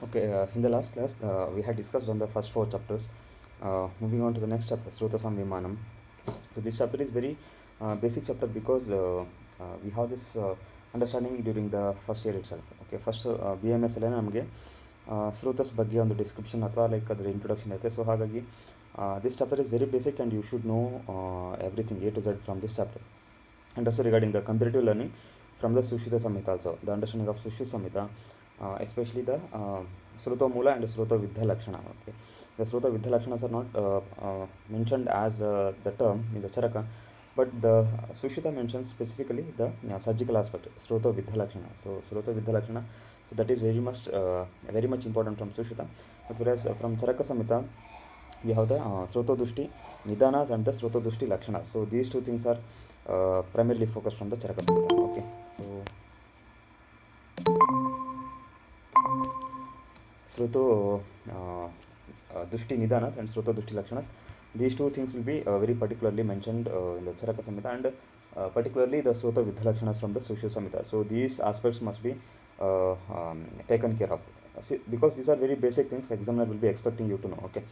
Okay, in the last class, we had discussed on the first four chapters. Moving on to the next chapter, Srutasam Vimanam. So this chapter is very basic chapter because we have this understanding during the first year itself. Okay, first BMS ಅಲ್ಲಿ ನಮಗೆ ಸ್ರೋತಸ್ ಬಗ್ಗೆ ಒಂದು description ಅಥವಾ like ಅದರ introduction ಇರುತ್ತೆ. So ಹಾಗಾಗಿ this chapter is very basic and you should know everything A to Z from this chapter. And also regarding the comparative learning from the Sushruta Samhita also, the understanding of Sushruta Samhita, especially the Sruta Mula and Sruta Vidya Lakshana. Okay, the Sruta Vidya Lakshanas are not mentioned as the term in the Charaka, but the Sushruta mentions specifically the surgical aspect, Sruta Vidya Lakshana. So Sruta Vidya Lakshana, so that is very much important from Sushruta. But whereas from Charaka Samhita, we have the Sruta Dushti Nidanas and the Sruta Dushti Lakshanas. So these two things are primarily focused from the Charaka Samhita. Okay, so Sruto Dushti Nidanas and Sruto Dushti Lakshanas, these two things will be very particularly mentioned in the Charaka Samhita, and particularly the Sruta Vidya Lakshanas from the Sushruta Samhita. So these aspects must be taken care of. See, because these are very basic things, examiner will be expecting you to know. Okay,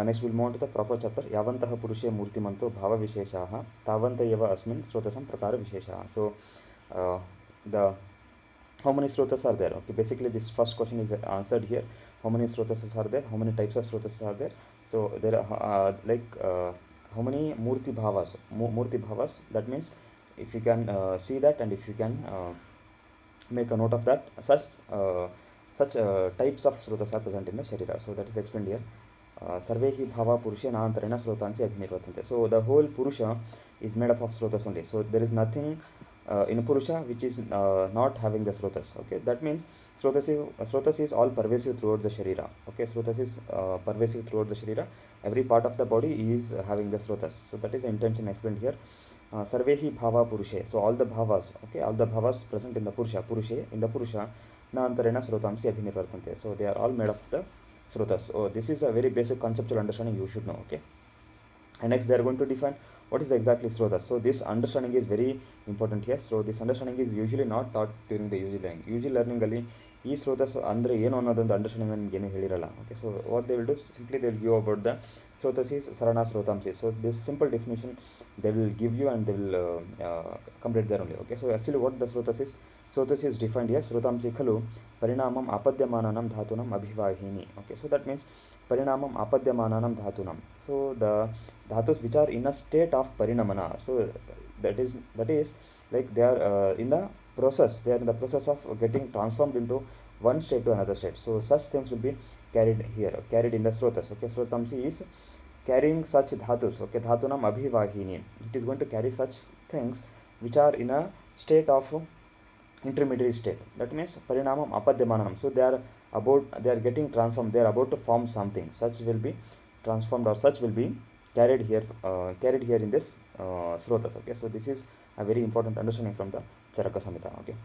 next we'll move on to the proper chapter. Yavantaha Purushe Murtimanto Bhava Visheshaha Tavanta Eva Asmin Srotasam Prakara Visheshaha. So the how many srotas are there? Okay, basically this first question is answered here. How many srotas are there? How many types of srotas are there? So there are how many murti bhavas? Murti bhavas, that means if you can see that, and if you can make a note of that, such types of srotas are present in the sharira. So that is explained here. Sarve hi bhava purushe naantarena srotansi abhinirvatante. So the whole purusha is made up of srotas only. So there is nothing in purusha which is not having the srotas. Okay, that means srotas is all pervasive throughout the sharira. Okay, srotas is pervasive throughout the sharira. Every part of the body is having the srotas. So that is the intention explained here. Sarvehi bhava purushe. So all the bhavas, okay, all the bhavas present in the purushe, in the purusha, na antarena srotamsi abhinirvartante. So they are all made of the srotas. So this is a very basic conceptual understanding you should know. Okay, and next they are going to define what is exactly srotas. So this understanding is very important here. So this understanding is usually not taught during the UG learning ಅಲ್ಲಿ ಈ ಸ್ರೋತಸ್ ಅಂದರೆ ಏನು ಅನ್ನೋದೊಂದು understanding ನಿಮ್ಗೆ ಏನು ಹೇಳಿರಲ್ಲ. Okay, so what they will do, simply they will give about the srotas is sarana srotamsi. So this simple definition they will give you, and they will complete there only. Okay, so actually what the srotas is defined here. Srotamsi khalu parinamam apadyamananam dhatunam abhivahini. Okay, so that means parinamam apadyamananam dhatunam. So the dhatus which are in a state of parinamana. So that is like they are in the process. They are in the process of getting transformed into one state to another state. So such things will be carried in the srotas. Okay, srotamsi is carrying such dhatus. Okay, dhatunam abhivahini. It is going to carry such things which are in a state of intermediary state. That means parinamam apadyamanam. So they are getting transformed. They are about to form something. Such will be transformed, or such will be carried here in this srotas. Okay, so this is a very important understanding from the Charaka Samhita. Okay,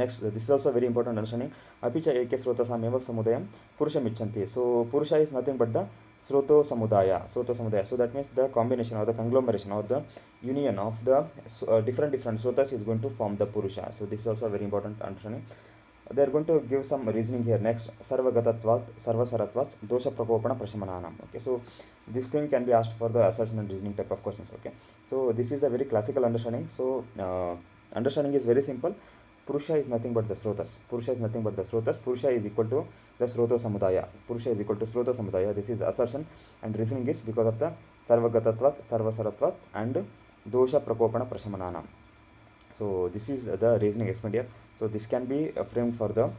next this is also a very important understanding. Apicha eke srotasameva samudayam purusham ichanti. So purusha is nothing but the sroto samudaya. So that means the combination or the conglomeration or the union of the different srotas is going to form the purusha. So this is also a very important understanding. They are going to give some reasoning here. Next, sarvagatatvat sarvasaratvat dosha prakopana prashamananam. Okay, so this thing can be asked for the assertion and reasoning type of questions. Okay, so this is a very classical understanding. So understanding is very simple. Purusha is nothing but the srotas. Purusha is equal to the sroto samudaya. This is assertion, and reasoning is because of the sarvagatatvat sarvasaratvat and dosha prakopana prashamananam. So this is the reasoning explained here. So this can be framed for the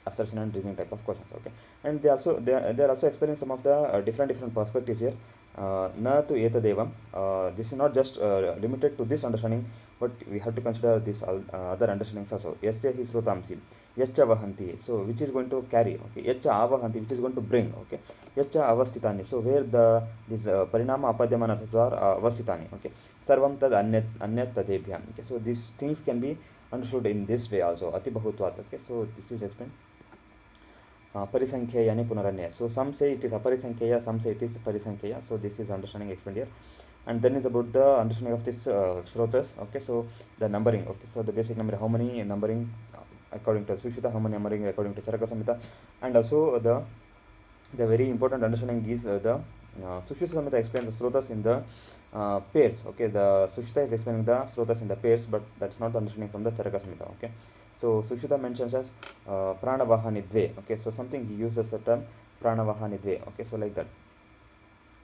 assertion and reasoning type of questions. Okay, and they are also explaining some of the different perspectives here. Na tu etadevam. This is not just limited to this understanding, but we have to consider this other understandings also. Yasya hi srotamsi yaccha vahanti. So which is going to carry. Okay, yaccha avahanti, which is going to bring. Okay, yaccha avastitani. So where this parinama apadyamana are avastitani. Okay, sarvam tad anyat tadebhyam. Okay, so these things can be understood in this way also. Ati bahutvat. Okay, so this is explained. Parisankheyani punaranya. So some say it is aparisankheya, some say it is parisankheya. So this is understanding explained here. And then is about the understanding of this srotas. Okay, so the numbering. Okay, so the basic number, how many numbering according to Sushruta, harmony emerging according to Charaka Samhita, and also the very important understanding is the Sushruta Samhita explains the Srotas in the pairs. Okay, the Sushruta is explaining the Srotas in the pairs, but that's not the understanding from the Charaka Samhita. Okay, so Sushruta mentions as Pranavahani Dve. Okay, so something he uses the term Pranavahani Dve. Okay, so like that.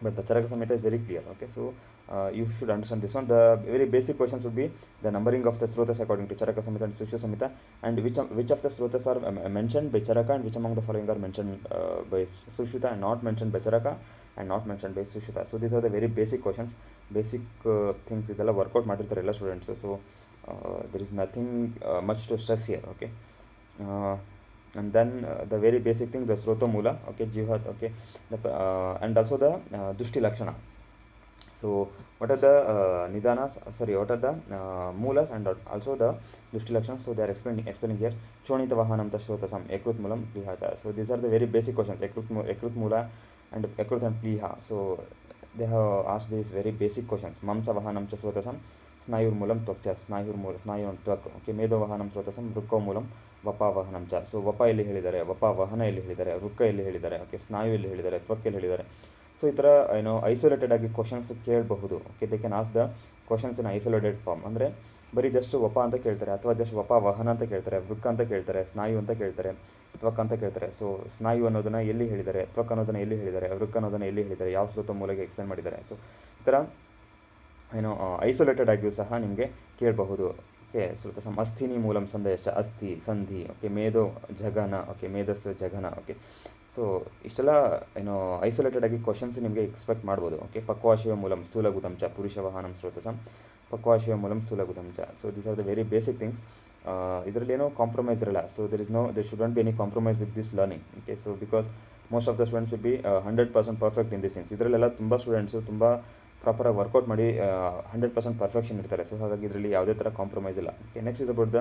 But the Charaka Samhita is very clear. Okay, so you should understand this one. The very basic questions would be the numbering of the Srotas according to Charaka Samhita and Sushruta Samhita, and which of the Srotas are mentioned by Charaka, and which among the following are mentioned by Sushruta and not mentioned by Charaka and not mentioned by Sushruta. So these are the very basic questions, basic things. ಇದೆಲ್ಲ workout ಮಾಡಿರ್ತಾರೆ ಎಲ್ಲ students. So there is nothing much to stress here. Okay, and then the very basic thing, the Sroto Mula, okay, Jivhat, okay, and also the Dushti Lakshana. So what are the Nidanas, what are the Mulas and also the Dushti Lakshanas? So they are explaining here. Chonita Vahanam Tashrotasam Ekrut Mulam Plihacha. So these are the very basic questions, Ekrut Mula and Ekrut and Pliha. So they have asked these very basic questions. Mamsa Vahanam Tashrotasam Snayur Mulam Tvakcha, Snayu and Tvak. Okay, Medo Vahanam Srotasam Rukko Mulam Vapa Vahanam Cha. So Vapa ಇಲ್ಲಿ ಹೇಳಿದ್ದಾರೆ, ವಪ ವಾಹನ ಇಲ್ಲಿ ಹೇಳಿದ್ದಾರೆ, ರುಕ್ಕ ಇಲ್ಲಿ ಹೇಳಿದ್ದಾರೆ, okay, ಸ್ನಾಯು ಇಲ್ಲಿ ಹೇಳಿದ್ದಾರೆ, ತ್ವಕ್ ಇಲ್ಲಿ ಹೇಳಿದ್ದಾರೆ. ಸೊ ಈ ಥರ ಐಸೋಲೇಟೆಡ್ ಆಗಿ ಕ್ವಶನ್ಸ್ ಕೇಳಬಹುದು. Okay, they can ask the questions in isolated form. ಅಂದರೆ ಬರೀ ಜಸ್ಟ್ ವಪ ಅಂತ ಕೇಳ್ತಾರೆ, ಅಥವಾ ಜಸ್ಟ್ ವಪ ವಾಹನ ಅಂತ ಕೇಳ್ತಾರೆ, ವೃಕ್ಕ ಅಂತ ಕೇಳ್ತಾರೆ, ಸ್ನಾಯು ಅಂತ ಕೇಳ್ತಾರೆ, ತ್ವಕ್ ಅಂತ ಕೇಳ್ತಾರೆ. ಸೊ ಸ್ನಾಯು ಅನ್ನೋದನ್ನು ಎಲ್ಲಿ ಹೇಳಿದ್ದಾರೆ, ತ್ವಕ್ ಅನ್ನೋದನ್ನು ಎಲ್ಲಿ ಹೇಳಿದ್ದಾರೆ, ವೃಕ್ಕ ಅನ್ನೋದನ್ನು ಎಲ್ಲಿ ಹೇಳಿದ್ದಾರೆ, ಯಾವ ಸ್ರೋತ ಮೂಲಕ ಎಕ್ಸ್ಪ್ಲೇನ್ ಮಾಡಿದ್ದಾರೆ. ಸೊ ಈ ಥರ ಐಸೋಲೇಟೆಡ್ ಆಗಿಯೂ ಸಹ ನಿಮಗೆ ಕೇಳಬಹುದು. ಓಕೆ, ಶ್ರುತಸಂ ಅಸ್ಥಿನಿ ಮೂಲಂ ಸಂದೇಶ ಅಸ್ಥಿ ಸಂಧಿ. ಓಕೆ, ಮೇಧೋ ಜಗನ. ಓಕೆ, ಮೇಧಸ್ಸು ಜಗನ. ಓಕೆ, ಸೊ ಇಷ್ಟೆಲ್ಲ ಐಸೋಲೇಟೆಡ್ ಆಗಿ ಕ್ವಶನ್ಸ್ ನಿಮಗೆ ಎಕ್ಸ್ಪೆಕ್ಟ್ ಮಾಡ್ಬೋದು. ಓಕೆ, ಪಕ್ವಾಶಯ ಮೂಲಂ ಸ್ಥೂಲಗುತಂಚ ಪುರುಷ ವಾಹನಂ ಶ್ರೋತಸಂ ಪಕ್ವಾಶಯ ಮೂಲಂ ಸ್ಥೂಲಗುತಂಚ. So these are the very basic things. ಇದರಲ್ಲಿ ಏನೋ ಕಾಂಪ್ರಮೈಸ್ ಇರಲ್ಲ. So there shouldn't be any compromise with this learning. Okay, so because most of the students will be 100% perfect in these things. ಇದರಲ್ಲೆಲ್ಲ ತುಂಬ ಸ್ಟೂಡೆಂಟ್ಸು ತುಂಬ ಪ್ರಾಪರಾಗಿ workout ಮಾಡಿ 100% perfection ಇರ್ತಾರೆ. So ಹಾಗಾಗಿ ಇದರಲ್ಲಿ ಯಾವುದೇ ಥರ ಕಾಂಪ್ರಮೈಸ್ ಇಲ್ಲ. Okay, next is about the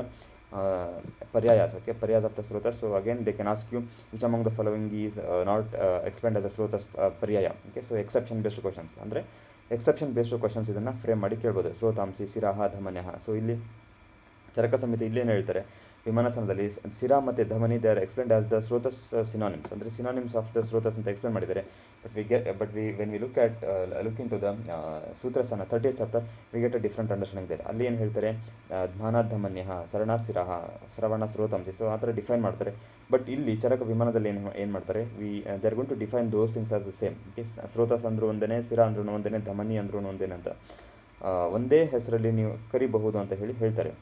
ಪರ್ಯಾಯಸ್. ಓಕೆ, ಪರ್ಯಾಯಸ್ ಆಫ್ ದ ಸ್ರೋತಸ್. So again they can ask you which among the following is not explained as a ಸ್ರೋತಸ್ ಪರ್ಯಾಯ. Okay, so exception based questions, ಅಂದರೆ ಎಕ್ಸೆಪ್ಷನ್ ಬೇಸ್ಡ್ ಕ್ವಶನ್ಸ್ ಇದನ್ನು frame ಮಾಡಿ ಕೇಳ್ಬೋದು. ಸ್ರೋತಾಂಸಿ ಶಿರಾಹ ಧಮನ್ಯಃ. So ಇಲ್ಲಿ ಚರಕ ಸಮಿತಿ ಇಲ್ಲೇನು ಹೇಳ್ತಾರೆ, ವಿಮಾನಸನದಲ್ಲಿ ಸಿರಾ ಮತ್ತು ಧಮನಿ they are explained as the ಸ್ರೋತಸ್ ಸಿನಾನಿಮ್ಸ್, ಅಂದರೆ ಸಿನಾನಿಮ್ಸ್ ಆಫ್ ದ ಸ್ರೋತಸ್ ಅಂತ ಎಕ್ಸ್ಪ್ಲೇನ್ ಮಾಡಿದ್ದಾರೆ. But when we look into the ಸೂತ್ರಸ್ಥಾನ 30th chapter we get a different understanding there. ಅಲ್ಲಿ ಏನು ಹೇಳ್ತಾರೆ, ಧ್ಮಾನಾತ್ ಧಮನ್ಯಃ ಶರಣಾತ್ ಸಿರಾಹ ಶ್ರವಣ ಸ್ರೋತಂಸಿ. ಸೊ ಆ ಥರ ಡಿಫೈನ್ ಮಾಡ್ತಾರೆ. ಬಟ್ ಇಲ್ಲಿ ಚರಕ ವಿಮಾನದಲ್ಲಿ ಏನು ಮಾಡ್ತಾರೆ, they are going to define those things as the same. Okay, ಸ್ರೋತಸ್ ಅಂದ್ರೂ ಒಂದೇ, ಸಿರಾ ಅಂದ್ರೂ ಒಂದೇ, ಧಮನಿ ಅಂದ್ರೂ ಒಂದೇನೆ ಅಂತ ಒಂದೇ ಹೆಸರಲ್ಲಿ ನೀವು ಕರಿಬಹುದು ಅಂತ ಹೇಳ್ತಾರೆ.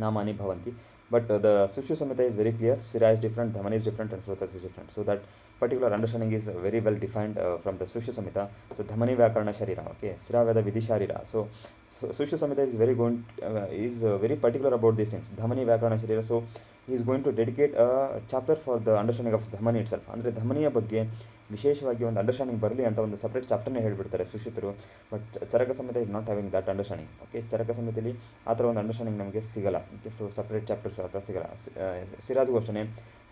Namani bhavanti, but the Sushruta Samhita is very clear. Sira is different, Dhamani is different, and Srotas is different. So that particular understanding is very well defined from the Sushruta Samhita. So Dhamani Vyakarana Sharira, okay, Sira Veda Vidhi Sharira. So Sushruta Samhita is very particular about these things. Dhamani Vyakarana Sharira. So he is going to dedicate a chapter for the understanding of Dhamani itself. ಅಂದರೆ ಧಮನಿಯ ಬಗ್ಗೆ ವಿಶೇಷವಾಗಿ ಒಂದು understanding ಬರಲಿ ಅಂತ ಒಂದು separate ಚಾಪ್ಟರ್ನೇ ಹೇಳ್ಬಿಡ್ತಾರೆ ಸುಶ್ರುತರು. But Charaka Samhita is not having that understanding. Okay, Charaka ಸಂಹಿತೆಯಲ್ಲಿ ಆ ಥರ ಒಂದು ಅಂಡರ್ಸ್ಟ್ಯಾಂಡಿಂಗ್ ನಮಗೆ ಸಿಗಲ್ಲ. ಓಕೆ, ಸೊ ಸಪ್ರೇಟ್ ಚಾಪ್ಟರ್ಸ್ ಆ ಥರ ಸಿಗಲ್ಲ. ಸಿರಾಜ್ಗೂ ಅಷ್ಟೇ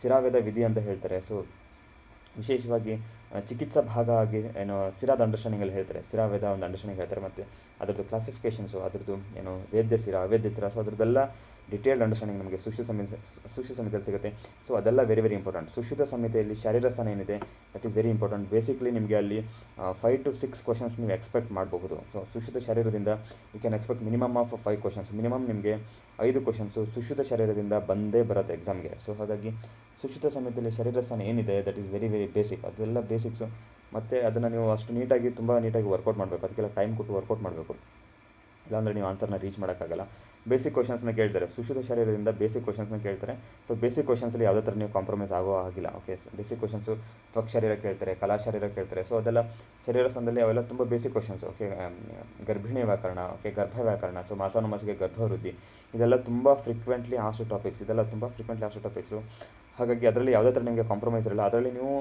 ಸಿರಾವೇದ ವಿಧಿ ಅಂತ ಹೇಳ್ತಾರೆ. ಸೊ ವಿಶೇಷವಾಗಿ ಚಿಕಿತ್ಸಾ ಭಾಗ ಆಗಿ ಸಿರಾದ ಅಂಡರ್ಸ್ಟ್ಯಾಂಡಿಂಗಲ್ಲಿ ಹೇಳ್ತಾರೆ, ಸಿರಾವೇದ ಒಂದು ಅಂಡರ್ಸ್ಟ್ಯಾಂಡಿಂಗ್ ಹೇಳ್ತಾರೆ, ಮತ್ತು ಅದರದ್ದು ಕ್ಲಾಸಿಫಿಕೇಷನ್ಸು, ಅದರದ್ದು ವೇದ್ಯ ಸಿರ ಅವೇದ್ಯ ಸಿರ. ಸೊ ಅದ್ರದ್ದೆಲ್ಲ ಡಿಟೇಲ್ಡ್ ಅಂಡರ್ಸ್ಟ್ಯಾಂಡಿಂಗ್ ನಮಗೆ ಸುಶ್ರುತ ಸಂಹಿತೆಯಲ್ಲಿ ಸಿಗುತ್ತೆ. ಸೊ ಅದೆಲ್ಲ ವೆರಿ ವೆರಿ ಇಂಪಾರ್ಟೆಂಟ್. ಸುಶ್ರುತ ಸಂಹಿತೆಯಲ್ಲಿ ಶಾರೀರಸ್ಥಾನ ಏನಿದೆ that is very important. Basically ನಿಮಗೆ ಅಲ್ಲಿ 5 to 6 ಕ್ವಶನ್ಸ್ ನೀವು ಎಕ್ಸ್ಪೆಕ್ಟ್ ಮಾಡಬಹುದು. ಸೊ ಸುಶ್ರುತ ಶರೀರದಿಂದ you can expect minimum of 5 questions. Minimum ನಿಮಗೆ 5 ಕ್ವಶನ್ಸು ಸುಶ್ರುತ ಶರೀರದಿಂದ ಬಂದೇ ಬರುತ್ತೆ ಎಕ್ಸಾಮ್ಗೆ. ಸೊ ಹಾಗಾಗಿ ಸುಶ್ರುತ ಸಂಹಿತೆಯಲ್ಲಿ ಶರೀರಸ್ಥಾನ ಏನಿದೆ that is very very basic. ಅದೆಲ್ಲ ಬೇಸಿಕ್ಸು, ಮತ್ತು ಅದನ್ನು ನೀವು ಅಷ್ಟು ತುಂಬ ನೀಟಾಗಿ ವರ್ಕೌಟ್ ಮಾಡಬೇಕು. ಅದಕ್ಕೆಲ್ಲ ಟೈಮ್ ಕೊಟ್ಟು ವರ್ಕೌಟ್ ಮಾಡಬೇಕು, ಇಲ್ಲಾಂದರೆ ನೀವು ಆನ್ಸರ್ನ ರೀಚ್ ಮಾಡೋಕ್ಕಾಗಲ್ಲ. ಬೇಸಿಕ್ ಕ್ವಶನ್ಸ್ನ ಕೇಳ್ತಾರೆ, ಸುಶ್ರುತ ಶರೀರದಿಂದ ಬೇಸಿಕ್ ಕ್ವಶನ್ಸ್ನ ಕೇಳ್ತಾರೆ. ಸೊ ಬೇಸಿಕ್ ಕ್ವಶನ್ಸಲ್ಲಿ ಯಾವುದೇ ಥರ ನೀವು ಕಾಂಪ್ರಮೈಸ್ ಆಗೋ ಆಗಿಲ್ಲ. ಓಕೆ, ಬೇಸಿಕ್ ಕ್ವಶನ್ಸು ತ್ವಕ್ ಶರೀರ ಕೇಳ್ತಾರೆ, ಕಲಾ ಶರೀರ ಕೇಳ್ತಾರೆ. ಸೊ ಅದೆಲ್ಲ ಶರೀರಸ್ಥಾನದಲ್ಲಿ ಅವೆಲ್ಲ ತುಂಬ ಬೇಸಿಕ್ ಕ್ವಶನ್ಸ್. ಓಕೆ, ಗರ್ಭಿಣಿ ವ್ಯಾಕರಣ, ಓಕೆ, ಗರ್ಭ ವ್ಯಾಕರಣ, ಸೊ ಮಾಸಾನುಮಾಸಿಗೆ ಗರ್ಭವೃದ್ಧಿ, ಇದೆಲ್ಲ ತುಂಬ ಫ್ರೀಕ್ವೆಂಟ್ಲಿ ಆಸೋ ಟಾಪಿಕ್ಸ್. ಹಾಗಾಗಿ ಅದರಲ್ಲಿ ಯಾವುದೇ ಥರ ನಿಮಗೆ ಕಾಂಪ್ರಮೈಸ್ ಇರಲ್ಲ. ಅದರಲ್ಲಿ ನೀವು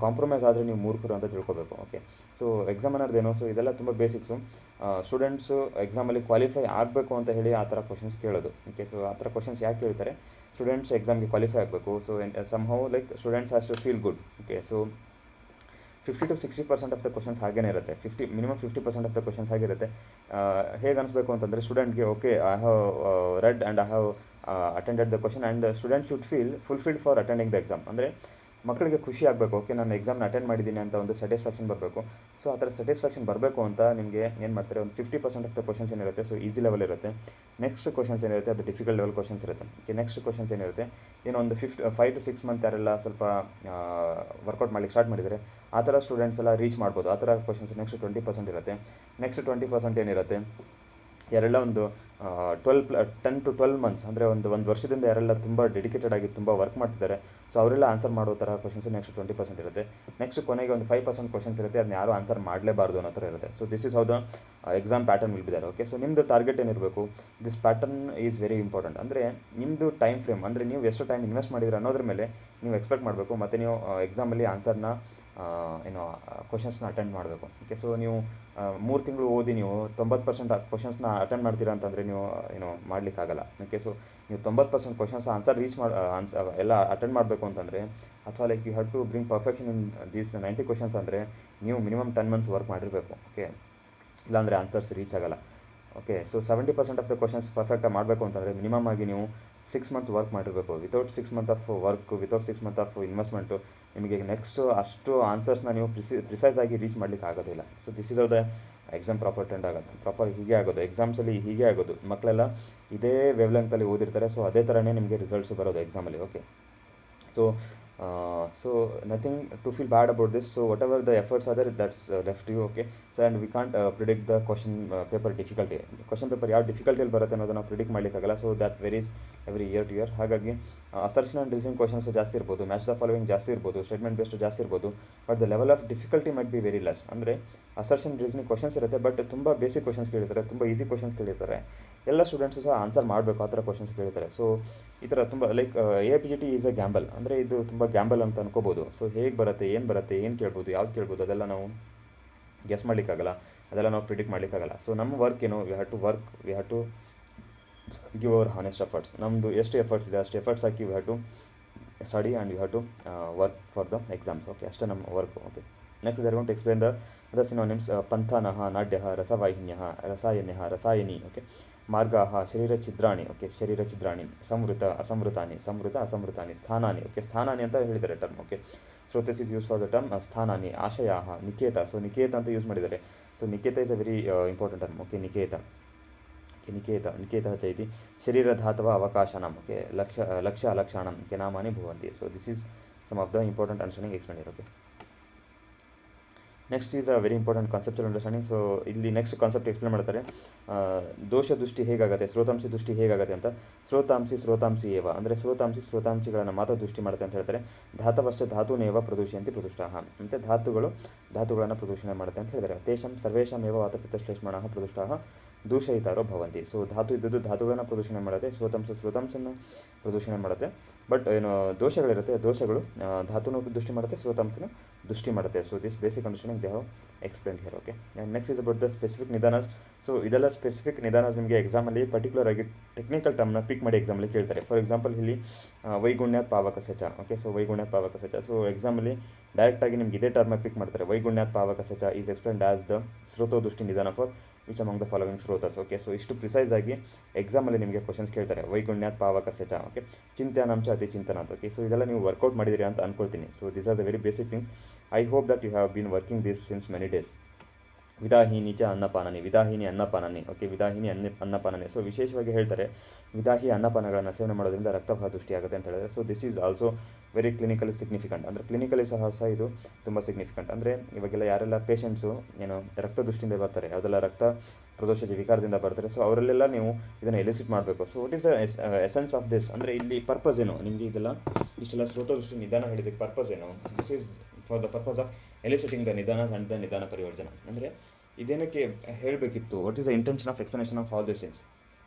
ಕಾಂಪ್ರಮೈಸ್ ಆದರೆ ನೀವು ಮೂರ್ಖರು ಅಂತ ತಿಳ್ಕೊಬೇಕು. ಓಕೆ, ಸೊ ಎಕ್ಸಾಮಿನರ್ದೇನೋ, ಸೊ ಇದೆಲ್ಲ ತುಂಬ ಬೇಸಿಕ್ಸು. ಸ್ಟೂಡೆಂಟ್ಸು ಎಕ್ಸಾಮಲ್ಲಿ ಕ್ವಾಲಿಫೈ ಆಗಬೇಕು ಅಂತ ಹೇಳಿ ಆ ಥರ ಕ್ವಶನ್ಸ್ ಕೇಳೋದು. ಓಕೆ, ಸೊ ಆ ಥರ ಕ್ವಶನ್ಸ್ ಯಾಕೆ ಕೇಳ್ತಾರೆ, ಸ್ಟೂಡೆಂಟ್ಸ್ ಎಕ್ಸಾಮ್ಗೆ ಕ್ವಾಲಿಫೈ ಆಗಬೇಕು. So somehow like students has to feel good. Okay, so 50 to 60% of the questions ಹಾಗೇ ಇರುತ್ತೆ. ಮಿನಿಮಮ್ 50% ಆಫ್ ದ ಕ್ವಶನ್ಸ್ ಆಗಿರುತ್ತೆ. ಹೇಗೆ ಅನಿಸ್ಬೇಕು ಅಂತಂದರೆ ಸ್ಟೂಡೆಂಟ್ಗೆ, okay, I have read and I have attended the question and student should feel fulfilled for attending the exam. ಅಂದರೆ ಮಕ್ಕಳಿಗೆ ಖುಷಿ ಆಗಬೇಕು, ಓಕೆ ನಾನು ಎಕ್ಸಾಮ್ನ ಅಟೆಂಡ್ ಮಾಡಿದ್ದೀನಿ ಅಂತ ಒಂದು ಸ್ಯಾಟಿಸ್ಫ್ಯಾಕ್ಷನ್ ಬರಬೇಕು. ಸೊ ಆ ಥರ ಸ್ಯಾಟಿಸ್ಫ್ಯಾಕ್ಷನ್ ಬರಬೇಕು ಅಂತ ನಿಮಗೆ ಏನು ಮಾಡ್ತಾರೆ, ಒಂದು 50% ಆಫ್ ದ ಕ್ವಶನ್ಸ್ ಏನಿರುತ್ತೆ ಸೊ ಈಸಿ ಲೆವೆಲ್ ಇರುತ್ತೆ. ನೆಕ್ಸ್ಟ್ ಕ್ವಶನ್ಸ್ ಏನಿರುತ್ತೆ ಅದು ಡಿಫಿಕಲ್ಟ್ ಲೆವೆಲ್ ಕ್ವಶನ್ಸ್ ಇರುತ್ತೆ. ಓಕೆ, ನೆಕ್ಸ್ಟ್ ಕ್ವಶನ್ಸ್ ಏನಿರುತ್ತೆ ಏನೋ ಒಂದು 5 to 6 ಮಂತ್ ಯಾರೆಲ್ಲ ಸ್ವಲ್ಪ ವರ್ಕೌಟ್ ಮಾಡ್ಲಿಕ್ಕೆ ಸ್ಟಾರ್ಟ್ ಮಾಡಿದರೆ ಆ ಥರ ಸ್ಟೂಡೆಂಟ್ಸ್ ಎಲ್ಲ ರೀಚ್ ಮಾಡ್ಬೋದು. ಆ ಥರ ಕ್ವಶನ್ಸ್ ನೆಕ್ಸ್ಟ್ 20% ಇರುತ್ತೆ. ನೆಕ್ಸ್ಟ್ 20% ಏನಿರುತ್ತೆ, ಯಾರೆಲ್ಲ ಒಂದು 10 to 12 ಮಂತ್ಸ್ ಅಂದರೆ ಒಂದು ವರ್ಷದಿಂದ ಯಾರೆಲ್ಲ ತುಂಬ ಡೆಡಿಕೇಟೆಡ್ ಆಗಿ ತುಂಬ ವರ್ಕ್ ಮಾಡ್ತಿದ್ದಾರೆ, ಸೊ ಅವರೆಲ್ಲ ಆನ್ಸರ್ ಮಾಡೋ ಥರ ಕ್ವಶನ್ಸ್ ನೆಕ್ಸ್ಟ್ 20% ಇರುತ್ತೆ. ನೆಕ್ಸ್ಟ್ ಕೊನೆಗೆ ಒಂದು 5% ಕ್ವಶನ್ಸ್ ಇರುತ್ತೆ, ಅದನ್ನ ಯಾರು ಆನ್ಸರ್ ಮಾಡಲೇಬಾರ್ದು ಅನ್ನೋ ಥರ ಇರುತ್ತೆ. So this is how the exam pattern will be there. Okay, so ನಿಮ್ಮದು ಟಾರ್ಗೆಟ್ ಏನಿರಬೇಕು, this pattern is very important. ಅಂದರೆ ನಿಮ್ಮದು ಟೈಮ್ ಫ್ರೇಮ್, ಅಂದರೆ ನೀವು ಎಷ್ಟು ಟೈಮ್ ಇನ್ವೆಸ್ಟ್ ಮಾಡಿದ್ರೆ ಅನ್ನೋದ್ರ ಮೇಲೆ ನೀವು ಎಕ್ಸ್ಪೆಕ್ಟ್ ಮಾಡಬೇಕು, ಮತ್ತು ನೀವು ಎಕ್ಸಾಮಲ್ಲಿ ಆನ್ಸರ್ನ ಕ್ವಶನ್ಸ್ನ ಅಟೆಂಡ್ ಮಾಡಬೇಕು. ಓಕೆ, ಸೊ ನೀವು 3 ತಿಂಗಳು ಓದಿ ನೀವು 90% ಕ್ವಶನ್ಸ್ನ ಅಟೆಂಡ್ ಮಾಡ್ತೀರಾ ಅಂತಂದರೆ ನೀವು ಮಾಡಲಿಕ್ಕಾಗಲ್ಲ. ಓಕೆ, ಸೊ ನೀವು 90% ಕ್ವಶನ್ಸ್ ಆನ್ಸರ್ ರೀಚ್ ಎಲ್ಲ ಅಟೆಂಡ್ ಮಾಡಬೇಕು ಅಂತಂದರೆ, ಅಥವಾ like you have to bring perfection in these 90 questions ಅಂದರೆ ನೀವು ಮಿನಿಮಮ್ 10 ಮಂತ್ಸ್ ವರ್ಕ್ ಮಾಡಿರಬೇಕು. ಓಕೆ, ಇಲ್ಲಾಂದರೆ ಆನ್ಸರ್ಸ್ ರೀಚ್ ಆಗಲ್ಲ. Okay, so 70% of the questions ಪರ್ಫೆಕ್ಟಾಗಿ ಮಾಡಬೇಕು ಅಂತಂದರೆ ಮಿನಿಮಮ್ ಆಗಿ ನೀವು 6 ಮಂತ್ಸ್ ವರ್ಕ್ ಮಾಡಿರಬೇಕು. Without 6 month of work, without 6 month of investment ನಿಮಗೆ ನೆಕ್ಸ್ಟ್ ಅಷ್ಟು ಆನ್ಸರ್ಸ್ನ ನೀವು ಪ್ರಿಸೈಸ್ ಆಗಿ ರೀಚ್ ಮಾಡಲಿಕ್ಕೆ ಆಗೋದಿಲ್ಲ. So this is how the exam proper attend ಆಗೋದು. ಪ್ರಾಪರ್ ಹೀಗೆ ಆಗೋದು, ಎಕ್ಸಾಮ್ಸಲ್ಲಿ ಹೀಗೆ ಆಗೋದು. ಮಕ್ಕಳೆಲ್ಲ ಇದೇ ವೇವ್ ಲೆಂತಲ್ಲಿ ಓದಿರ್ತಾರೆ, ಸೊ ಅದೇ ಥರನೇ ನಿಮಗೆ ರಿಸಲ್ಟ್ಸ್ ಬರೋದು ಎಕ್ಸಾಮಲ್ಲಿ. Okay, so nothing to feel bad about this. So whatever the efforts are there, that's left to you. Okay, so and we can't predict the question paper difficulty. Question paper ಯಾವ ಡಿಫಿಕಲ್ಟಿಯಲ್ಲಿ ಬರುತ್ತೆ ಅನ್ನೋದನ್ನು ನಾವು predict ಮಾಡಲಿಕ್ಕಾಗಲ್ಲ. So that varies every year to year. ಹಾಗಾಗಿ assertion and reasoning questions ಜಾಸ್ತಿ ಇರ್ಬೋದು, match the following ಜಾಸ್ತಿ ಇರ್ಬೋದು, ಸ್ಟೇಟ್ಮೆಂಟ್ ಬೇಸ್ಡ್ ಜಾಸ್ತಿ ಇರ್ಬೋದು, but the level of difficulty might be very less. ಅಂದರೆ ಅಸರ್ಷನ್ ರೀಸನಿಂಗ್ ಕ್ವಶನ್ಸ್ ಇರುತ್ತೆ, ಬಟ್ ತುಂಬ ಬೇಸಿಕ್ ಕ್ವಶನ್ಸ್ ಕೇಳಿರ್ತಾರೆ, ತುಂಬ ಈಸಿ ಕ್ವಶನ್ಸ್ ಕೇಳಿರ್ತಾರೆ. ಎಲ್ಲ ಸ್ಟೂಡೆಂಟ್ಸು ಸಹ ಆನ್ಸರ್ ಮಾಡಬೇಕು ಆ ಥರ ಕ್ವಶನ್ಸ್ ಕೇಳ್ತಾರೆ. ಸೊ ಈ ಥರ ತುಂಬ like APGT is A gamble, ಅಂದರೆ ಇದು ತುಂಬ ಗ್ಯಾಂಬಲ್ ಅಂತ ಅನ್ಕೋಬೋದು. ಸೊ ಹೇಗೆ ಬರುತ್ತೆ, ಏನು ಕೇಳ್ಬೋದು, ಯಾವ್ದು ಕೇಳ್ಬೋದು, ಅದೆಲ್ಲ ನಾವು ಗೆಸ್ ಮಾಡಲಿಕ್ಕಾಗಲ್ಲ, ಅದೆಲ್ಲ ನಾವು ಪ್ರಿಡಿಕ್ಟ್ ಮಾಡಲಿಕ್ಕಾಗಲ್ಲ. ಸೊ ನಮ್ಮ ವರ್ಕ್ ಏನು, we have to give our honest efforts. ನಮ್ಮದು ಎಷ್ಟು ಎಫರ್ಟ್ಸ್ ಇದೆ ಅಷ್ಟು ಎಫರ್ಟ್ಸ್ ಹಾಕಿ we have to study and we have to work for the exams. Okay, ಅಷ್ಟೇ ನಮ್ಮ work. Okay, next I want to explain the synonyms. ಪಂಥಾನಃ ನಾಡ್ಯಃ ರಸವಾಹಿನ್ಯಃ ರಸಾಯನ್ಯಃ ರಸಾಯನಿ. ಓಕೆ, ಮಾರ್ಗಾಃ ಶರೀರಛಿದ್ರಾಣಿ. ಓಕೆ, ಶರೀರಛಿದ್ರಾಣಿ. ಸಂವೃತ ಅಸಂವೃತಾನಿ, ಸಂವೃತ ಅಸಂವೃತಾನಿ. ಸ್ಥಾನಾನಿ. ಓಕೆ, ಸ್ಥಾನಾನಿ ಅಂತ ಹೇಳಿದ್ದಾರೆ term. Okay, so this is use for the term ಸ್ಥಾನಾನಿ. ಆಶಯಾಃ ನಿಕೇತ. ಸೊ ನಿಕೇತ ಅಂತ ಯೂಸ್ ಮಾಡಿದ್ದಾರೆ. ಸೊ ನಿಕೇತ is a very important term. Okay, ನಿಕೇತಃ ಚ ಇತಿ ಶರೀರಧಾತವ ಅವಕಾಶನಂ. ಓಕೆ, ಲಕ್ಷ್ಯ ಅಲಕ್ಷಾಣಂ. ಓಕೆ, ನಾಮಾನಿ ಭವಂತಿ. So this is some of the important understanding explain here. Okay, next is a very important conceptual understanding. So ಇಲ್ಲಿ ನೆಕ್ಸ್ಟ್ ಕಾನ್ಸೆಪ್ಟ್ ಎಕ್ಸ್ಪ್ಲೇನ್ ಮಾಡ್ತಾರೆ. ದೋಷ ದೃಷ್ಟಿ ಹೇಗಾಗುತ್ತೆ, ಸ್ರೋತಾಂಶಿ ದೃಷ್ಟಿ ಹೇಗಾಗುತ್ತೆ ಅಂತ. ಸ್ರೋತಾಂಶಿ ಏವ ಅಂದರೆ ಸ್ರೋತಾಂಶಿಗಳನ್ನು ಮಾತ್ರ ದೃಷ್ಟಿ ಮಾಡುತ್ತೆ ಅಂತ ಹೇಳ್ತಾರೆ. ಧಾತವಶ್ಚ ಧಾತುನೇವ ಪ್ರದೂಷಯಂತಿ ಪ್ರದುಷ್ಟಾಃ. ಮತ್ತು ಧಾತುಗಳನ್ನು ಪ್ರದೂಷಣೆ ಮಾಡುತ್ತೆ ಅಂತ ಹೇಳಿದ್ದಾರೆ. ತೇಷಾಂ ಸರ್ವೇಷಾಮೇವ ವಾತಪಿತ್ತಶ್ಲೇಷ್ಮಾಣಃ ಪ್ರದುಷ್ಟಾಃ ದೂಷಯಿತಾರೋ ಭವಂತಿ. ಸೊ ಧಾತು ಇದ್ದದ್ದು ಧಾತುಗಳನ್ನು ಪ್ರದೂಷಣೆ ಮಾಡುತ್ತೆ, ಸ್ರೋತಾಂಶನ ಪ್ರದೂಷಣೆ ಮಾಡುತ್ತೆ. ಬಟ್ ಏನು ದೋಷಗಳಿರುತ್ತೆ, ದೋಷಗಳು ಧಾತುನು ದೃಷ್ಟಿ ಮಾಡುತ್ತೆ, ಸ್ರೋತಾಂಶನ ದೃಷ್ಟಿ ಮಾಡುತ್ತೆ. So this basic understanding they have explain here. Okay, and next is about the specific ನಿಧಾನ. ಸೊ ಇದೆಲ್ಲ ಸ್ಪೆಸಿಫಿಕ್ ನಿಧಾನ ನಿಮಗೆ ಎಕ್ಸಾಮಲ್ಲಿ ಪರ್ಟಿಕ್ಯುಲರ್ ಆಗಿ ಟೆಕ್ನಿಕಲ್ ಟರ್ಮ್ನ ಪಿಕ್ ಮಾಡಿ ಎಕ್ಸಾಮಲ್ಲಿ ಕೇಳ್ತಾರೆ. ಫಾರ್ ಎಕ್ಸಾಂಪಲ್ ಇಲ್ಲಿ ವೈಗುಣ್ಯಾತ್ ಪಾವಕಸ್ಯ ಚ. ಓಕೆ, ಸೊ ವೈಗುಣ್ಯಾತ್ ಪಾವಕಸ್ಯ ಚ. ಸೊ ಎಕ್ಸಾಮಲ್ಲಿ ಡೈರೆಕ್ಟಾಗಿ ನಿಮ್ಗೆ ಇದೇ ಟರ್ಮ್ನ ಪಿಕ್ ಮಾಡ್ತಾರೆ. ವೈಗುಣ್ಯಾತ್ ಪಾವಕಸ್ಯ ಚ ಈಸ್ ಎಕ್ಸ್ಪ್ಲೇನ್ಡ್ ಆಸ್ ದ ಸ್ರೋತೋ ದೃಷ್ಟಿ ನಿಧಾನ for which among the following ಸ್ರೋತಸ್. ಓಕೆ, ಸೊ ಇಷ್ಟು ಪ್ರಿಸೈಸ್ ಆಗಿ ಎಕ್ಸಾಮಲ್ಲಿ ನಿಮಗೆ ಕ್ವಶನ್ಸ್ ಕೇಳ್ತಾರೆ. ವೈಗುಣ್ಯಾತ್ ಪಾವಕಸ್ಯ ಚ. ಓಕೆ, ಚಿಂತನಾಂಶ ಅತಿ ಚಿಂತನಾಂತ. ಓಕೆ, ಸೊ ಇದೆಲ್ಲ ನೀವು ವರ್ಕೌಟ್ ಮಾಡಿದಿರಿ ಅಂತ ಅನ್ಕೊಳ್ತೀನಿ. So these are the very basic things. I hope that you have been working this since many days. ವಿದಾಹಿನಿ ಚ ಅನ್ನಪಾನನಿ. ವಿದಾಹಿನಿ ಅನ್ನಪಾನನಿ. ಓಕೆ, ವಿದಾಹಿನಿ ಅನ್ನಪಾನನಿ. ಸೊ ವಿಶೇಷವಾಗಿ ಹೇಳ್ತಾರೆ ವಿದಾಹಿ ಅನ್ನಪಾನಗಳನ್ನು ಸೇವನೆ ಮಾಡೋದ್ರಿಂದ ರಕ್ತಭಾರ ದೃಷ್ಟಿ ಆಗುತ್ತೆ ಅಂತ ಹೇಳಿದ್ರೆ. So this is also very clinically significant. ಅಂದರೆ ಕ್ಲಿನಿಕಲಿ ಸಹ ಇದು ತುಂಬ ಸಿಗ್ನಿಫಿಕೆಂಟ್. ಅಂದರೆ ಇವಾಗೆಲ್ಲ ಯಾರೆಲ್ಲ ಪೇಷಂಟ್ಸು ಏನು ರಕ್ತ ದೃಷ್ಟಿಯಿಂದ ಬರ್ತಾರೆ, ಯಾವುದೆಲ್ಲ ರಕ್ತ ಪ್ರದೋಷ ವಿಕಾರದಿಂದ ಬರ್ತಾರೆ, ಸೊ ಅವರಲ್ಲೆಲ್ಲ ನೀವು ಇದನ್ನು ಎಲಿಸಿಟ್ ಮಾಡಬೇಕು. So what is the essence of this, ಅಂದರೆ ಇಲ್ಲಿ ಪರ್ಪಸ್ ಏನು, ನಿಮಗೆ ಇದೆಲ್ಲ ಇಷ್ಟೆಲ್ಲ ಸ್ರೋತ ದೃಷ್ಟಿ ನಿಧಾನ ಹೇಳಿದ್ದಕ್ಕೆ ಪರ್ಪಸ್ ಏನು. This is for the purpose of eliciting the ನಿಧಾನ ಆ್ಯಂಡ್ ದ ನಿಧಾನ ಪರಿವರ್ಜನ. ಅಂದರೆ ಇದೇನಕ್ಕೆ ಹೇಳಬೇಕಿತ್ತು, what is the intention of explanation of all this things.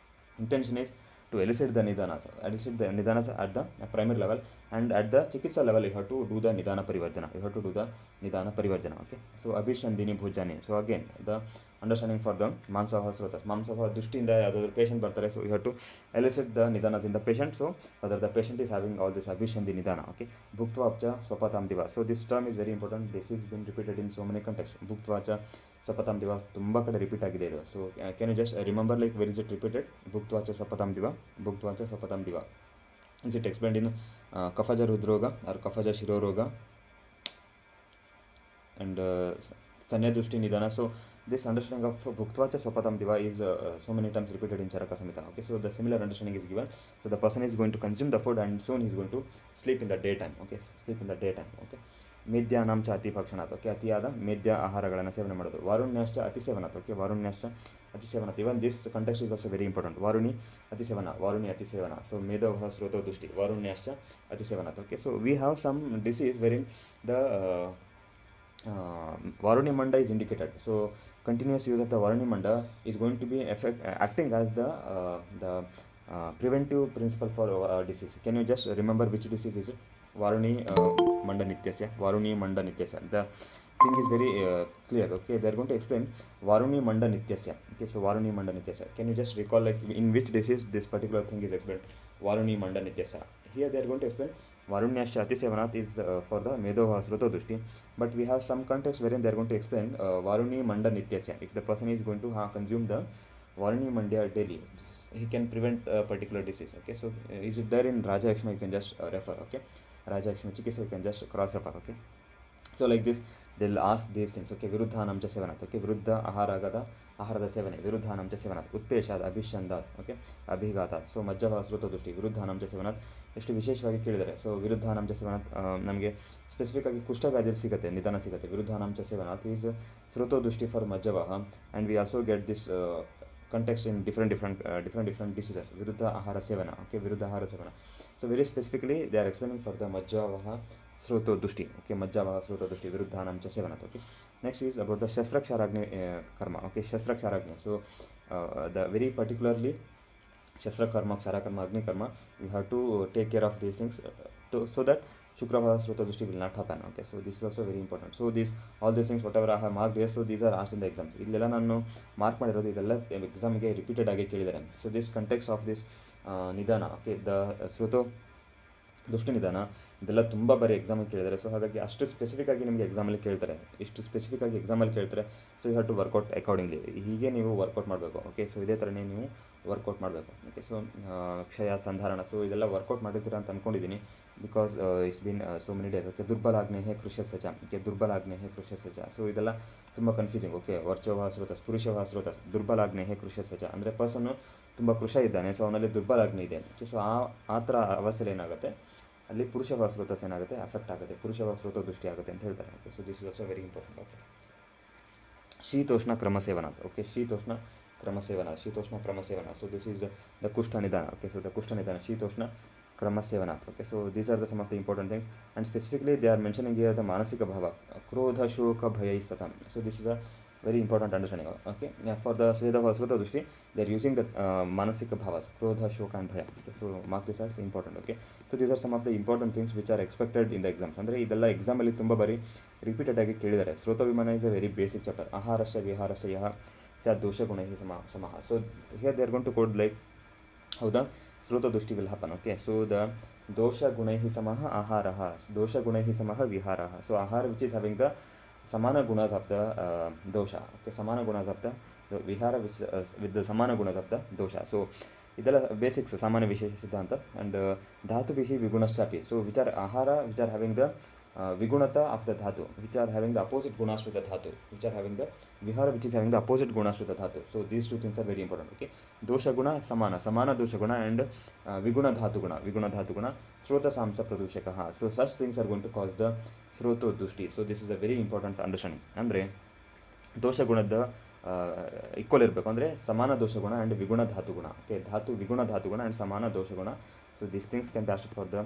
Intention is to elicit the nidanas at the primary level, and at the chikitsa level you have to do the nidana parivarjana. Okay, so abhishandini bhujani. So again the understanding for the mansaha srotas. Mansaha ದೃಷ್ಟಿಯಿಂದ ಯಾವುದಾದ್ರು patient ಬರ್ತಾರೆ, so you have to elicit the ನಿಧಾನಸ್ in the patient. So other the patient is having all this ಅಭಿಷಂದಿ ನಿಧಾನ. Okay, ಭುಕ್ತ್ವಾ ಚ ಸ್ವಪತಾಂ ದಿವ. So this term is very important. This is been repeated in so many context. ಭುಕ್ತ್ವಾ ಚ ಸ್ವಪತಾಂ ದಿವ ತುಂಬ ಕಡೆ ರಿಪೀಟ್ ಆಗಿದೆ ಇದು. So can you just remember like where is it repeated? ಭುಕ್ತ್ವಾಚ ಸ್ವಪತಾಂ ದಿವ, ಭುಕ್ತ್ವಾಚ ಸ್ವಪತಾಂ ದಿವ. Is it explained in Kafaja Hridroga or Kafaja Shiroroga and Sanya Dushti Nidana? So this understanding of Bhuktvacha Swapatam Diva is so many times repeated in Charaka Samhita. Okay, so the similar understanding is given. So the person is going to consume the food and soon he is going to sleep in the daytime. Okay, sleep in the daytime. Okay. ಮೇದ್ಯಾನಾಂಚ ಅತಿ ಭಕ್ಷಣಾತ್. Okay, ಅತಿಯಾದ ಮೇದ್ಯ ಆಹಾರಗಳನ್ನು ಸೇವನೆ ಮಾಡೋದು. ವಾರುಣ್ಯಾಶ್ಚ ಅತಿಸೇವನಾತ್. ಓಕೆ, ವಾರುಣ್ಯಾಶ್ಚ ಅತಿಸೇವನಾತ್. Even this context is also very important. ವಾರುಣಿ ಅತಿಸೇವನ, ವಾರುಣಿ ಅತಿಸೇವನ. ಸೊ ಮೇಧೋಹ ಸ್ರೋತೋ ದೃಷ್ಟಿ, ವಾರುಣ್ಯಾಶ್ಚ ಅತಿಸೇವನಾತ್. Okay, so we have some disease wherein the Varuni Manda is indicated. So continuous use of the Varuni Manda is going to be acting as the preventive principle for disease. Can you just remember which disease is it? Varuni Manda Nityasya. Varuni Manda Nityasya. The thing is very clear. Okay, they are going to explain Varuni Manda Nityasya. Okay, so Varuni Manda Nityasya. Can you just recall like in which disease this particular thing is explained? Varuni Manda Nityasya. Here they are going to explain Varunyascha Atisevanat is for the Medhoha Sruto Dushti, but we have some context wherein they are going to explain Varuni Manda Nityasya. If the person is going to consume the Varuni Mandya daily, he can prevent a particular disease. Okay, so is it there in Raja Akshma? You can just refer. Okay, Raja Akshma Chikisa, you can just cross refer. Okay, so like this they'll ask these things. Okay, Viruddhanam cha sevanat. Okay, Viruddha ಆಹಾರದ ಸೇವನೆ, ವಿರುದ್ಧಾನಂ ಚ ಸೇವನಾತ್. ಉತ್ಪೇಷಾದ್, ಅಭಿಷಂದಾತ್. Okay, ಅಭಿಘಾತಾತ್. So ಮಜ್ಜವ ಸ್ರೋತ ದೃಷ್ಟಿ, ವಿರುದ್ಧಾನಂ ಚ ಸೇವನಾತ್. ಎಷ್ಟು ವಿಶೇಷವಾಗಿ ಕೇಳಿದ್ದಾರೆ. So ವಿರುದ್ಧಾನಂ ಚ ಸೇವನಾತ್ ನಮಗೆ ಸ್ಪೆಸಿಫಿಕ್ ಆಗಿ ಕುಷ್ಠವ್ಯಾಧಿ ಸಿಗುತ್ತೆ, ನಿಧಾನ ಸಿಗುತ್ತೆ. ವಿರುದ್ಧಾನಂ ಚ ಸೇವನಾತ್ ಈಸ್ ಸ್ರೋತೋ ದೃಷ್ಟಿ ಫಾರ್ ಮಜ್ಜವಹ, and we also get this context in different diseases. Viruddha ahara sevana. Okay, Viruddha ahara sevana. So very specifically they are explaining for the majjavaha sroto dushti. Okay, majjavaha sroto dushti, viruddhanam cha sevanat. Okay, next is about the shastraksharagni karma. Okay, shastraksharagni. So the very particularly Shastrakarma, Ksarakarma, Agni Karma, you have to take care of these things so that Shukravaha Sruta Dushti will not happen. Okay, so this is also very important. So all these things whatever I have marked here, so these are asked in the exams. ಇದೆಲ್ಲ ನಾನು mark ಮಾಡಿರೋದು ಇದೆಲ್ಲ ಎಕ್ಸಾಮ್ಗೆ repeated ಆಗಿ ಕೇಳಿದ್ದಾರೆ. So this context of this ನಿಧಾನ, okay, the ಶ್ರುತೋ ದುಷ್ಟ ನಿಧಾನ, ಇದೆಲ್ಲ ತುಂಬ ಬಾರಿ ಎಕ್ಸಾಮಲ್ಲಿ ಕೇಳಿದ್ದಾರೆ. ಸೊ ಹಾಗಾಗಿ ಅಷ್ಟು ಸ್ಪೆಸಿಫಿಕ್ ಆಗಿ ನಿಮಗೆ ಎಕ್ಸಾಮಲ್ಲಿ ಕೇಳ್ತಾರೆ, ಇಷ್ಟು ಸ್ಪೆಸಿಫಿಕ್ ಆಗಿ ಎಕ್ಸಾಮಲ್ಲಿ ಕೇಳ್ತಾರೆ. So you have to work out accordingly. ಹೀಗೆ ನೀವು ವರ್ಕೌಟ್ ಮಾಡಬೇಕು. ಓಕೆ, ಸೊ ಇದೇ ಥರನೇ ನೀವು ವರ್ಕೌಟ್ ಮಾಡಬೇಕು. ಓಕೆ, ಸೊ ಕ್ಷಯ ಸಂಧಾರಣ, ಸೊ ಇದೆಲ್ಲ ವರ್ಕೌಟ್ ಮಾಡಿರ್ತೀರ ಅಂತ ಅಂದ್ಕೊಂಡಿದ್ದೀನಿ, because it's been so many days. Okay, ದುರ್ಬಲಾಗ್ನೇಹೆ ಕೃಷ್ಯಸಚ. ಓಕೆ, ದುರ್ಬಲಾಗ್ನೇಹೆ ಕೃಷ್ಯಸಚ. ಸೊ ಇದೆಲ್ಲ ತುಂಬ ಕನ್ಫ್ಯೂಸಿಂಗ್. ಓಕೆ, ವರ್ಚೋವ ಸ್ರೋತಸ್, ಪುರುಷವ ಸ್ರೋತಸ್, ದುರ್ಬಲಾಗ್ನೇಹೆ ಕೃಷ್ಯಸಚ ಅಂದರೆ ಪರ್ಸನ್ನು ತುಂಬ ಕೃಷ ಇದ್ದಾನೆ, ಸೊ ಅವನಲ್ಲಿ ದುರ್ಬಲಾಗ್ನಿ ಇದೆ. ಸೊ ಆ ಥರ ಅವಸ್ಥೆಯಲ್ಲಿ ಏನಾಗುತ್ತೆ, ಅಲ್ಲಿ ಪುರುಷವ ಸ್ರೋತಸ್ ಏನಾಗುತ್ತೆ, ಅಫೆಕ್ಟ್ ಆಗುತ್ತೆ, ಪುರುಷವ ಸ್ರೋತ ದೃಷ್ಟಿ ಆಗುತ್ತೆ ಅಂತ ಹೇಳ್ತಾರೆ. Okay, so this is also very important. Okay, ಶೀತೋಷ್ಣ ಕ್ರಮಸೇವನ. ಓಕೆ, ಶೀತೋಷ್ಣ ಕ್ರಮಸೇವನ, ಶೀತೋಷ್ಣ ಕ್ರಮಸೇವನ. ಸೊ ದಿಸ್ ಈಸ್ ದ ಕುಷ್ಠ ನಿಧಾನ. ಓಕೆ, ಸೊ ದ ಕುಷ್ಠ ನಿಧಾನ, ಶೀತೋಷ್ಣ ಕ್ರಮಸೇವನ. Okay, so these are the some of the important things, and specifically they are mentioning here the ಮಾನಸಿಕ ಭಾವ, ಕ್ರೋಧ ಶೋಕ ಭಯ ಸತಂ. So this is a very important understanding. Okay, for the Svedava Sruta Dushti, they are using the Manasika Bhavas, Krodha, Shoka and Bhaya. Okay, so mark this as important. Okay, so these are some of the important things which are expected in the exams. ಅಂದರೆ ಇದೆಲ್ಲ ಎಕ್ಸಾಮಲ್ಲಿ ತುಂಬ ಬಾರಿ repeated ಆಗಿ ಕೇಳಿದ್ದಾರೆ. ಶ್ರೋತ ವಿಮಾನ is a very basic chapter. ಆಹಾರಶ್ಚ ವಿಹಾರಶ್ಚ ಯಹ ಸ್ಯಾತ್ ದೋಷಗುಣೈ ಸಮಃ. So here they are going to code like how the ಶ್ರೋತ ದೃಷ್ಟಿ will happen. Okay, so the ದೋಷಗುಣೈ ಸಮಃ ಆಹಾರಃ, ದೋಷಗುಣೈ ಸಮಃ ವಿಹಾರಃ. ಸೊ ಆಹಾರ which is having the samana gunas of the dosha. Okay, samana gunas of the vihara which with the samana gunas of the dosha. So ಇದೆಲ್ಲ ಬೇಸಿಕ್ಸ್, ಸಾಮಾನ್ಯ ವಿಶೇಷ ಸಿದ್ಧಾಂತ. ಆ್ಯಂಡ್ ಧಾತು ವಿಹಿ ವಿಗುಣಶ್ಚಾಪಿ. ಸೊ ವಿಚ್ ಆರ್ ಆಹಾರ which are having the vigунata of the dhatu, which are having the opposite gunas to the dhatu, which are having the vihara which is having the opposite gunas to the dhatu. So these two things are very important. Okay, dosha guna samana dosha guna, and viguna dhatu guna srota samsa pradushakaha. So such things are going to cause the sroto dushti. So this is a very important understanding. ಅಂದರೆ ದೋಷ ಗುಣದ equal ಇರಬೇಕು, ಅಂದರೆ ಸಮಾನ ದೋಷಗುಣ and ವಿಗುಣ ಧಾತುಗುಣ. Okay, ವಿಗುಣ ಧಾತುಗುಣ ಆ್ಯಂಡ್ ಸಮಾನ ದೋಷಗುಣ. So this things can be asked for the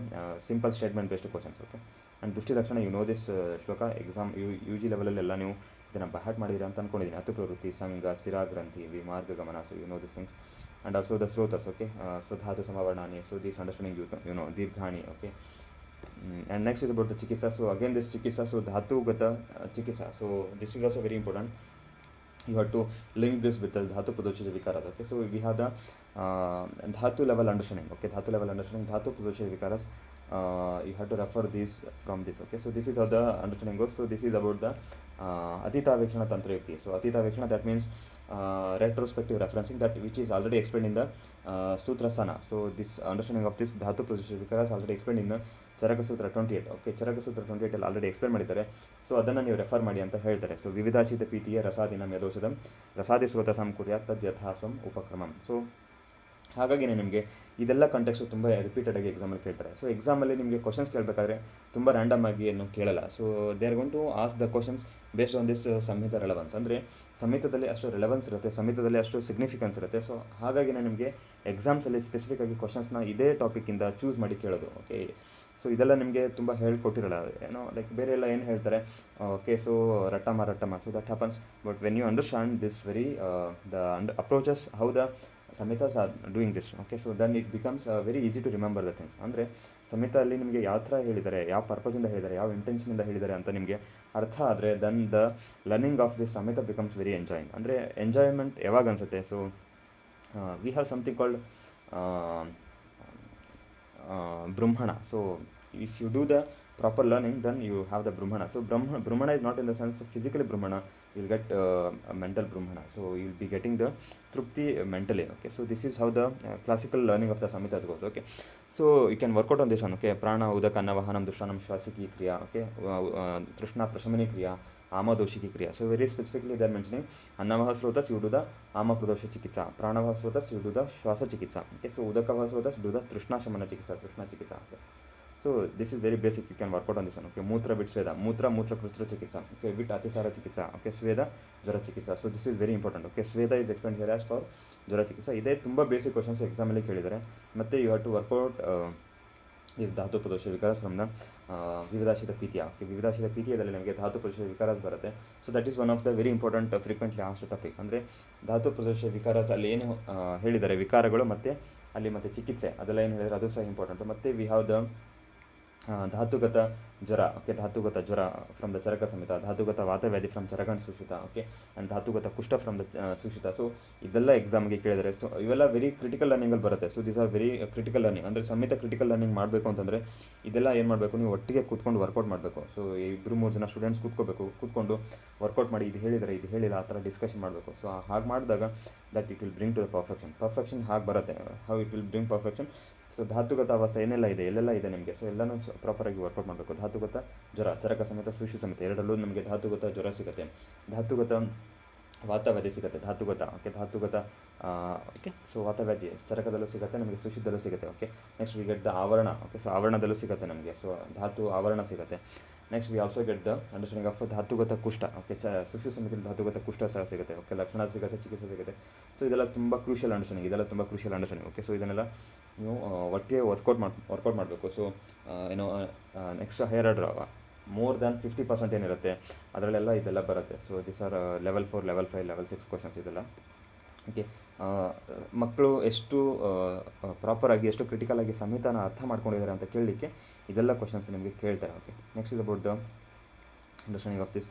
simple statement based questions. Okay, and ದೃಷ್ಟಿ ಲಕ್ಷಣ ಯು ನೋ ದಿಸ್ ಶ್ಲೋಕ ಎಕ್ಸಾಮ್ ಯು ಜಿ ಲೆವೆಲಲ್ಲೆಲ್ಲ ನೀವು ಇದನ್ನು ಬಹಾಟ್ ಮಾಡಿದ್ದೀರಾ ಅಂತ ಅಂದ್ಕೊಂಡಿದ್ದೀನಿ. ಅತು ಪ್ರವೃತ್ತಿ, ಸಂಘ, ಸ್ಥಿರಾಗ್ರಂಥಿ, ವಿಮಾರ್ಗ ಗಮನ. So you know this things. And also the ಸ್ರೋತಸ್. ಓಕೆ, ಸೊ ಧಾತು ಸಮವರ್ಣಾನಿ. So this understanding you know ದೀರ್ಘಾಣಿ. Okay, and next is about the chikitsa. So again this chikitsa, so dhatu gata chikitsa. So this is also very important. You have to link this with the dhatu pradoshya vikaras. Okay, so we have the dhatu level understanding. Okay, dhatu level understanding, dhatu pradoshya vikaras you have to refer these from this. Okay, so this is how the understanding goes. So this is about the Atitavekshana Tantrayukti. So Atitavekshana, that means retrospective referencing, that which is already explained in the Sutrasthana. So this understanding of this Dhatu Pratishtha Vikara is already explained in the ಚರಕ ಸೂತ್ರ 28. Okay, ಚರಕ ಸೂತ್ರ 28 ಅಲ್ಲಿ already explain ಮಾಡಿದ್ದಾರೆ. So ಅದನ್ನು ನೀವು refer ಮಾಡಿ ಅಂತ ಹೇಳ್ತಾರೆ. So ವಿವಿಧಾಶಿತ ಪೀತಿಯ ರಸಾದಿನಂ ಯದೋಷಧಂ ರಸಾದಿ ಸ್ರೋತ ಸಂಕುರ್ಯಾತ್ ತದ್ ಯಥಾಸ್ವಂ ಉಪಕ್ರಮಂ. ಸೊ ಹಾಗಾಗಿನೇ ನಿಮಗೆ ಇದೆಲ್ಲ ಕಾಂಟೆಕ್ಸ್ಟು ತುಂಬ ರಿಪೀಟೆಡಾಗಿ ಎಕ್ಸಾಮಲ್ಲಿ ಕೇಳ್ತಾರೆ. ಸೊ ಎಕ್ಸಾಮಲ್ಲಿ ನಿಮಗೆ ಕ್ವಶನ್ಸ್ ಕೇಳಬೇಕಾದ್ರೆ ತುಂಬ ರ್ಯಾಂಡಮ್ ಆಗಿ ಏನು ಕೇಳಲ್ಲ. So they are going to ask the questions based on this samhita relevance. ಅಂದರೆ ಸಂಹಿತದಲ್ಲಿ ಅಷ್ಟು ರೆಲೆವೆನ್ಸ್ ಇರುತ್ತೆ, ಸಂಹಿತದಲ್ಲಿ ಅಷ್ಟು ಸಿಗ್ನಿಫಿಕೆನ್ಸ್ ಇರುತ್ತೆ. ಸೊ ಹಾಗಾಗಿನೇ ನಿಮಗೆ ಎಕ್ಸಾಮ್ಸಲ್ಲಿ ಸ್ಪೆಸಿಫಿಕ್ಕಾಗಿ ಕ್ವಶನ್ಸ್ನ ಇದೇ ಟಾಪಿಕ್ಕಿಂದ ಚೂಸ್ ಮಾಡಿ ಕೇಳೋದು. ಓಕೆ, ಸೊ ಇದೆಲ್ಲ ನಿಮಗೆ ತುಂಬ ಹೇಳ್ಕೊಟ್ಟಿರಲ್ಲ, ಏನೋ ಲೈಕ್ ಬೇರೆ ಎಲ್ಲ ಏನು ಹೇಳ್ತಾರೆ, ಓಕೆ, ಸೊ ರಟ್ಟಮ, so that happens. But when you understand this very approaches how the ಸಂಹಿತಾಸ್ are doing this, okay, so then it becomes very easy to remember the things. ಅಂದರೆ ಸಂಹಿತೆಯಲ್ಲಿ ನಿಮಗೆ ಯಾವ ಥರ ಹೇಳಿದ್ದಾರೆ, ಯಾವ ಪರ್ಪಸಿಂದ ಹೇಳಿದ್ದಾರೆ, ಯಾವ ಇಂಟೆನ್ಷನಿಂದ ಹೇಳಿದ್ದಾರೆ ಅಂತ ನಿಮಗೆ ಅರ್ಥ ಆದರೆ then the learning of this samhita becomes very enjoying. ಅಂದರೆ ಎಂಜಾಯ್ಮೆಂಟ್ ಯಾವಾಗ ಅನಿಸುತ್ತೆ, so we have something called Brahmana. So if you do the proper learning, then you have the Brahmana. So Brahmana is not in the sense of physically Brahmana, you will get a mental Brahmana. So you will be getting the Trupti mentally. Okay, so this is how the classical learning of the Samhitas goes. Okay, so you can work out on this one. Okay, Prana Udaka Annavahanam Dushtanam Shvasiki Kriya. Okay, Trishna Prashamani Kriya, Ama Doshiki Kriya. So very specifically they are mentioning Annavaha Srotas you do the Ama Pradosha Chikitsa, Pranavaha Srotas you do the Shvasa Chikitsa. Okay, so Udakavaha Srotas do the Trishna Shamana Chikitsa, Trishna Chikitsa. Okay, so this is very basic, you can work out on this one. Okay, Mutra Vit Sweda, Mutra Krutra Chikitsa. Okay, Vit Atisara Chikitsa. Okay, Sweda Jara Chikitsa. So this is very important. Okay, Sweda is explained here as for Jara Chikitsa. Ide tumba basic questions exam alli kelidare. Matte you have to work out is ಧಾತು ಪ್ರದೋಷ ವಿಕಾರಸ್ from the ವಿವಿಧಾಶಿತ ಪೀತಿಯ. Okay, ವಿವಿಧಾಶಿತ ಪೀತಿಯದಲ್ಲಿ ನಮಗೆ ಧಾತು ಪ್ರದೋಷ ವಿಕಾರಸ್ ಬರುತ್ತೆ. So that is one of the very important frequently asked topic. ಅಂದರೆ ಧಾತು ಪ್ರದೋಷ ವಿಕಾರಸ್ ಅಲ್ಲಿ ಏನು ಹೇಳಿದ್ದಾರೆ ವಿಕಾರಗಳು ಮತ್ತು ಅಲ್ಲಿ ಮತ್ತು ಚಿಕಿತ್ಸೆ ಅದೆಲ್ಲ ಏನು ಹೇಳಿದರೆ ಅದು ಸಹ ಇಂಪಾರ್ಟೆಂಟು. ಮತ್ತು ವಿ ಹ್ಯಾವ್ ದ ಧಾತುಗತ ಜ್ವರ. ಓಕೆ, ಧಾತುಗತ ಜ್ವರ ಫ್ರಮ್ ದ ಚರಕ ಸಂಹಿತ, ಧಾತುಗತ ವಾತವ್ಯಾಧಿ ಫ್ರಮ್ ಚರಕಂಡ್ ಸುಶ್ರುತ. ಓಕೆ, ಆ್ಯಂಡ್ ಧಾತುಗತ ಕುಷ್ಠ ಫ್ರಮ್ ದ ಸುಶ್ರುತ. ಸೊ ಇದೆಲ್ಲ ಎಕ್ಸಾಮ್ಗೆ ಕೇಳಿದರೆ. ಸೊ ಇವೆಲ್ಲ ವೆರಿ ಕ್ರಿಟಿಕಲ್ ಲರ್ನಿಂಗಲ್ಲಿ ಬರುತ್ತೆ. So these are very critical learning. ಅಂದರೆ ಸಂಹಿತ ಕ್ರಿಟಿಕಲ್ ಲರ್ನಿಂಗ್ ಮಾಡಬೇಕು ಅಂತಂದರೆ ಇದೆಲ್ಲ ಏನು ಮಾಡಬೇಕು, ನೀವು ಒಟ್ಟಿಗೆ ಕೂತ್ಕೊಂಡು ವರ್ಕೌಟ್ ಮಾಡಬೇಕು. ಸೊ 2-3 ಜನ ಸ್ಟೂಡೆಂಟ್ಸ್ ಕೂತ್ಕೊಂಡು ವರ್ಕೌಟ್ ಮಾಡಿ ಇದು ಹೇಳಿದರೆ ಇದು ಹೇಳಿಲ್ಲ ಆ ಥರ ಡಿಸ್ಕಷನ್ ಮಾಡಬೇಕು. ಸೊ ಹಾಗೆ ಮಾಡಿದಾಗ that it will bring to the perfection ಹಾಗೆ ಬರುತ್ತೆ. How it will bring perfection. So ಧಾತುಗತ ಅವಸ್ಥೆ ಏನೆಲ್ಲ ಇದೆ, ಎಲ್ಲೆಲ್ಲ ಇದೆ ನಿಮಗೆ, ಸೊ ಎಲ್ಲನೂ ಪ್ರಾಪರಾಗಿ ವರ್ಕೌಟ್ ಮಾಡಬೇಕು. ಧಾತುಗತ ಜ್ವರ, ಚರಕ ಸಮೇತ ಸುಶು ಸಮೇತ ಎರಡರಲ್ಲೂ ನಮಗೆ ಧಾತುಗತ ಜ್ವರ ಸಿಗುತ್ತೆ, ಧಾತುಗತ ವಾತವ್ಯಾಧಿ ಸಿಗುತ್ತೆ, ಧಾತುಗತ ಓಕೆ, ಸೊ ವಾತವ್ಯಾಧಿ ಚರಕದಲ್ಲೂ ಸಿಗುತ್ತೆ ನಮಗೆ, ಸುಶುದ್ಧಲ್ಲೂ ಸಿಗುತ್ತೆ. Okay, next we get the ಆವರಣ. ಓಕೆ, ಸೊ ಆವರಣದಲ್ಲೂ ಸಿಗುತ್ತೆ ನಮಗೆ, ಸೊ ಧಾತು ಆವರಣ ಸಿಗುತ್ತೆ. Next we also get the understanding of ಧಾತುಗತ ಕುಷ್ಠ. ಓಕೆ, ಸುಶು ಸಮಿತಿಯಲ್ಲಿ ಧಾತುಗತ ಕುಷ್ಠ ಸಹ ಸಿಗುತ್ತೆ. ಓಕೆ, ಲಕ್ಷಣ ಸಿಗುತ್ತೆ, ಚಿಕಿತ್ಸೆ ಸಿಗುತ್ತೆ. ಸೊ ಇದೆಲ್ಲ ತುಂಬ ಕ್ರೂಷಿಯಲ್ ಅಂಡರ್ಸ್ಟ್ಯಾಂಡಿಂಗ್. ಓಕೆ, ಸೊ ಇದನ್ನೆಲ್ಲ ನೀವು ಒಟ್ಟಿಗೆ ವರ್ಕೌಟ್ ಮಾಡಬೇಕು. ಸೊ ಏನೋ next higher order more than 50% ಏನಿರುತ್ತೆ ಅದರಲ್ಲೆಲ್ಲ ಇದೆಲ್ಲ ಬರುತ್ತೆ. So this are level 4, level 5, level 6 questions ಇದೆಲ್ಲ. ಓಕೆ, ಮಕ್ಕಳು ಎಷ್ಟು ಪ್ರಾಪರಾಗಿ ಎಷ್ಟು ಕ್ರಿಟಿಕಲಾಗಿ ಸಂಹಿತಾನ ಅರ್ಥ ಮಾಡ್ಕೊಂಡಿದ್ದಾರೆ ಅಂತ ಕೇಳಲಿಕ್ಕೆ ಇದೆಲ್ಲ ಕ್ವಶನ್ಸ್ ನಿಮಗೆ ಕೇಳ್ತಾರೆ. Okay, next is about the understanding of this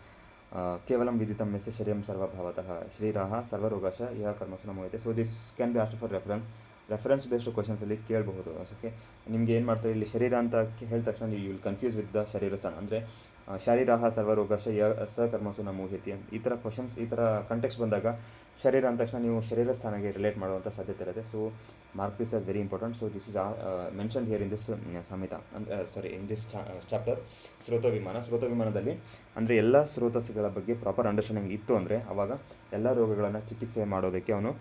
ಕೇವಲಂ ವಿದಿತಂ ಯಸ್ಯ ಶರೀರಂ ಸರ್ವಭಾವತಃ ಶ್ರೀರಾಹ ಸರ್ವರೋಗಾಶ ಯಹ ಕರ್ಮಸು ನಮೋಯತೆ. So this can be asked for reference based ಕ್ವಶನ್ಸಲ್ಲಿ ಕೇಳಬಹುದು. ಓಕೆ, ನಿಮಗೆ ಏನು ಮಾಡ್ತಾರೆ ಇಲ್ಲಿ ಶರೀರ ಅಂತ ಹೇಳಿದ ತಕ್ಷಣ you will confuse with the ಶರೀರಸನ. ಅಂದರೆ ಶರೀರಾಹ ಸರ್ವರೋಗಾಶ ಸ ಕರ್ಮಸು ನಮೋಹತಿ ಅಂತ ಈ ಥರ ಕ್ವಶನ್ಸ್, ಈ ಥರ ಕಂಟೆಕ್ಸ್ಟ್ ಬಂದಾಗ ಶರೀರ ಅಂದ ತಕ್ಷಣ ನೀವು ಶರೀರ ಸ್ಥಾನಕ್ಕೆ ರಿಲೇಟ್ ಮಾಡುವಂಥ ಸಾಧ್ಯತೆ ಇರುತ್ತೆ. So mark this as very important. So this is mentioned here in this samhita, in this chapter ಸ್ರೋತವಿಮಾನದಲ್ಲಿ ಅಂದರೆ ಎಲ್ಲ ಸ್ರೋತಸ್ಗಳ ಬಗ್ಗೆ ಪ್ರಾಪರ್ ಅಂಡರ್ಸ್ಟ್ಯಾಂಡಿಂಗ್ ಇತ್ತು ಅಂದರೆ ಆವಾಗ ಎಲ್ಲ ರೋಗಗಳನ್ನು ಚಿಕಿತ್ಸೆ ಮಾಡೋದಕ್ಕೆ ಅವನು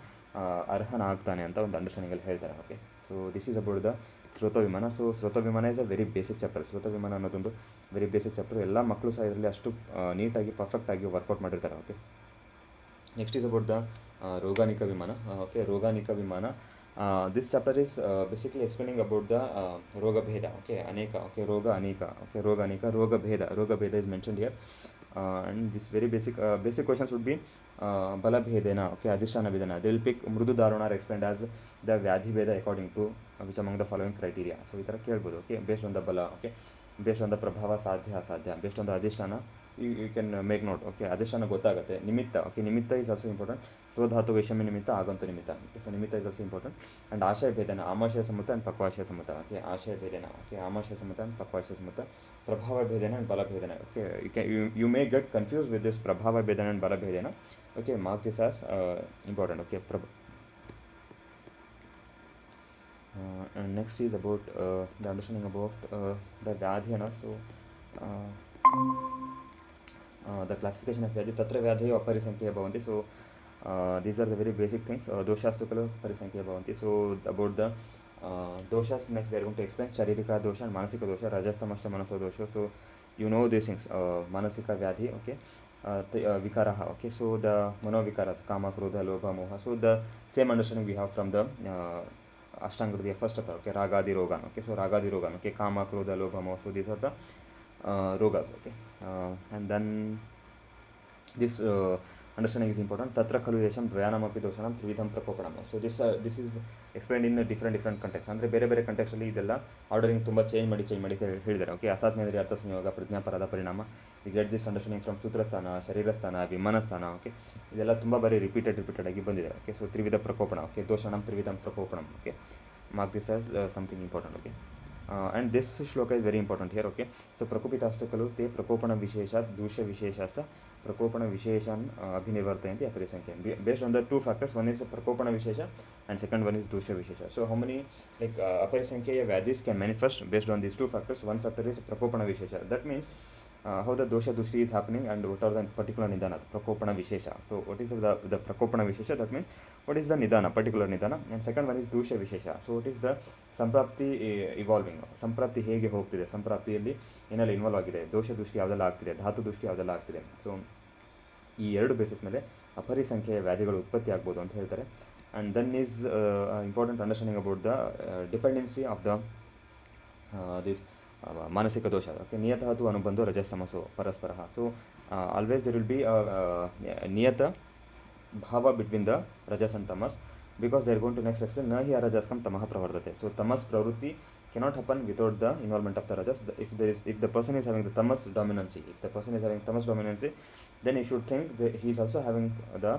ಅರ್ಹನಾಗ್ತಾನೆ ಅಂತ ಒಂದು ಅಂಡರ್ಸ್ಟ್ಯಾಂಡಿಂಗಲ್ಲಿ ಹೇಳ್ತಾರೆ. Okay, so this is about the ಸ್ರೋತವಿಮಾನ. ಸೊ ಸ್ರೋತವಿಮಾನ is a very basic chapter. ಸ್ರೋತವಿಮಾನ ಅನ್ನೋದೊಂದು ವೆರಿ ಬೇಸಿಕ್ ಚಾಪ್ಟರ್. ಎಲ್ಲ ಮಕ್ಕಳು ಸಹ ಇದರಲ್ಲಿ ಅಷ್ಟು ನೀಟಾಗಿ ಪರ್ಫೆಕ್ಟಾಗಿ ವರ್ಕೌಟ್ ಮಾಡಿರ್ತಾರೆ. Okay, next is about the Roganika Vimana. Okay, Roganika Vimana. This chapter is basically explaining about the ರೋಗಭೇದ. ಓಕೆ, ಅನೇಕ. ಓಕೆ, ರೋಗ ಅನೇಕ. ಓಕೆ, ರೋಗಭೇದ is mentioned here. And this very basic questions would be ಬಲಭೇದೇನ. ಓಕೆ, ಅಧಿಷ್ಠಾನ ಭೇದನ. ದೇ ವಿಲ್ ಪಿಕ್ ಮೃದು ದಾರುಣ ಆರ್ ಎಕ್ಸ್ಪ್ಲೇನ್ಡ್ ಆಸ್ ದ ವ್ಯಾಧಿ ಭೇದ according to which among the following criteria. So ಈ ಥರ ಕೇಳ್ಬೋದು. ಓಕೆ, ಬೇಸ್ಡ್ ಆನ್ ದ ಬಲ. ಓಕೆ, ಬೇಸ್ಡ್ ಆನ್ ದ ಪ್ರಭಾವ, ಸಾಧ್ಯ ಅಸಾಧ್ಯ. ಬೇಸ್ಡ್ ಆನ್ ದ ಅಧಿಷ್ಠಾನ you can make note. Okay, ಅಧಿಷ್ಠಾನ ಗೊತ್ತಾಗುತ್ತೆ. ನಿಮಿತ್ತ. ಓಕೆ, ನಿಮಿತ್ತ ಈಸ್ ಆಲ್ಸೋ ಇಂಪಾರ್ಟೆಂಟ್. स्वधातु वैषम्य निमित्त आगंतु निमित्त. Okay, so nimitta is also important. And ashaya bhedana, amashaya samutta and pakvashaya samutta. Okay, ashaya bhedana, okay, amashaya samutta and pakvashaya samutta. Prabhava bhedana and bala bhedana. Okay, you may get confused with this prabhava bhedana and bala bhedana. Okay, mark this as important. Okay, and next is about the understanding about the vyadhyana. So the classification of vyadhi, tatra vyadhayo aparisankhya bhavanti. So these are the very basic things. Doshastu kalu parisankhya bhavanti. So about the doshas, next we are going to explain sharirika dosha and manasika dosha, rajastamashta manaso dosha. So you know these things, manasika vyadhi, okay, vikaraha, okay. So the manovicaras, kama, krodha, lobha, moha. So the same understanding we have from the Ashtanga Hridaya first chapter, okay, Ragadi Rogan, okay. So Ragadi Rogan, okay, kama, krodha, lobha, moha. So these are the rogas, okay. And then this understanding is important. Tatra khalu yesham dvayanam api doshanam trividham prakopanam. So this is explained in a different context. ಅಂದರೆ ಬೇರೆ ಬೇರೆ ಕಂಟೆಕ್ಸ್ಟಲ್ಲಿ ಇದೆಲ್ಲ ordering ತುಂಬ change ಮಾಡಿ ಹೇಳಿದ್ದಾರೆ. Okay, ಅಸಾಧ್ಮೇಂದ್ರಿಯ ಅರ್ಥ ಸಂಯೋಗ ಪ್ರಜ್ಞಾಪರದ ಪರಿಣಾಮ. We get this understanding from Sutrasthana, Sharirasthana, Vimanasthana. Okay, ಇದೆಲ್ಲ ತುಂಬ ಬಾರಿ ರಿಪೀಟೆಡ್ ಆಗಿ ಬಂದಿದೆ. ಓಕೆ, ಸೊ ತ್ರಿವಿಧ ಪ್ರಕೋಪಣ, ಓಕೆ, ದೋಷಣಂ ತ್ರಿವಿಧಂ ಪ್ರಕೋಪಣಂ. Okay, mark this as something important. Okay, and this shloka is very important here. Okay, so prakopitastu kalu te prakopana visheshat dusha visheshast prakopana visheshan abhinivartayanti aparisankhya. Based on the two factors, one is prakopana vishesha and second one is dusha vishesha. So how many like aparisankhya vyadhis can manifest based on these two factors? One factor is prakopana vishesha. That means how the dosha dushti is happening and what are the particular nidanas, prakopana vishesha. So what is the prakopana vishesha? That means what is the nidana, particular nidana. And second one is dusha vishesha. So what is the ಸಂಪ್ರಾಪ್ತಿ evolving, ಸಂಪ್ರಾಪ್ತಿ ಹೇಗೆ ಹೋಗ್ತಿದೆ, ಸಂಪ್ರಾಪ್ತಿಯಲ್ಲಿ ಏನೆಲ್ಲ involve ಆಗಿದೆ, ದೋಷ ದೃಷ್ಟಿ ಯಾವುದೆಲ್ಲ ಆಗ್ತಿದೆ, ಧಾತು ದೃಷ್ಟಿ ಯಾವುದೆಲ್ಲ ಆಗ್ತಿದೆ. ಸೊ ಈ ಎರಡು ಬೇಸಿಸ್ ಮೇಲೆ ಅಪರಿಸಂಖ್ಯೆಯ ವ್ಯಾಧಿಗಳು ಉತ್ಪತ್ತಿ ಆಗ್ಬೋದು ಅಂತ ಹೇಳ್ತಾರೆ. And then is important understanding about the dependency of the this ಮಾನಸಿಕ ದೋಷ. ಓಕೆ, ನಿಯತಃ ಅನುಬಂಧೋ ರಜಸ್ತಮಸೋ ಪರಸ್ಪರ. So always there will be ನಿಯತ ಭಾವ ಬಿಟ್ವೀನ್ ದ ರಜಸ್ ಅಂಡ್ ತಮಸ್, because they are going to next explain nahi arajaskam tamah pravardate. So tamas pravrutti cannot happen without the involvement of the rajas. If the person is having the tamas dominancy, then he should think that he is also having the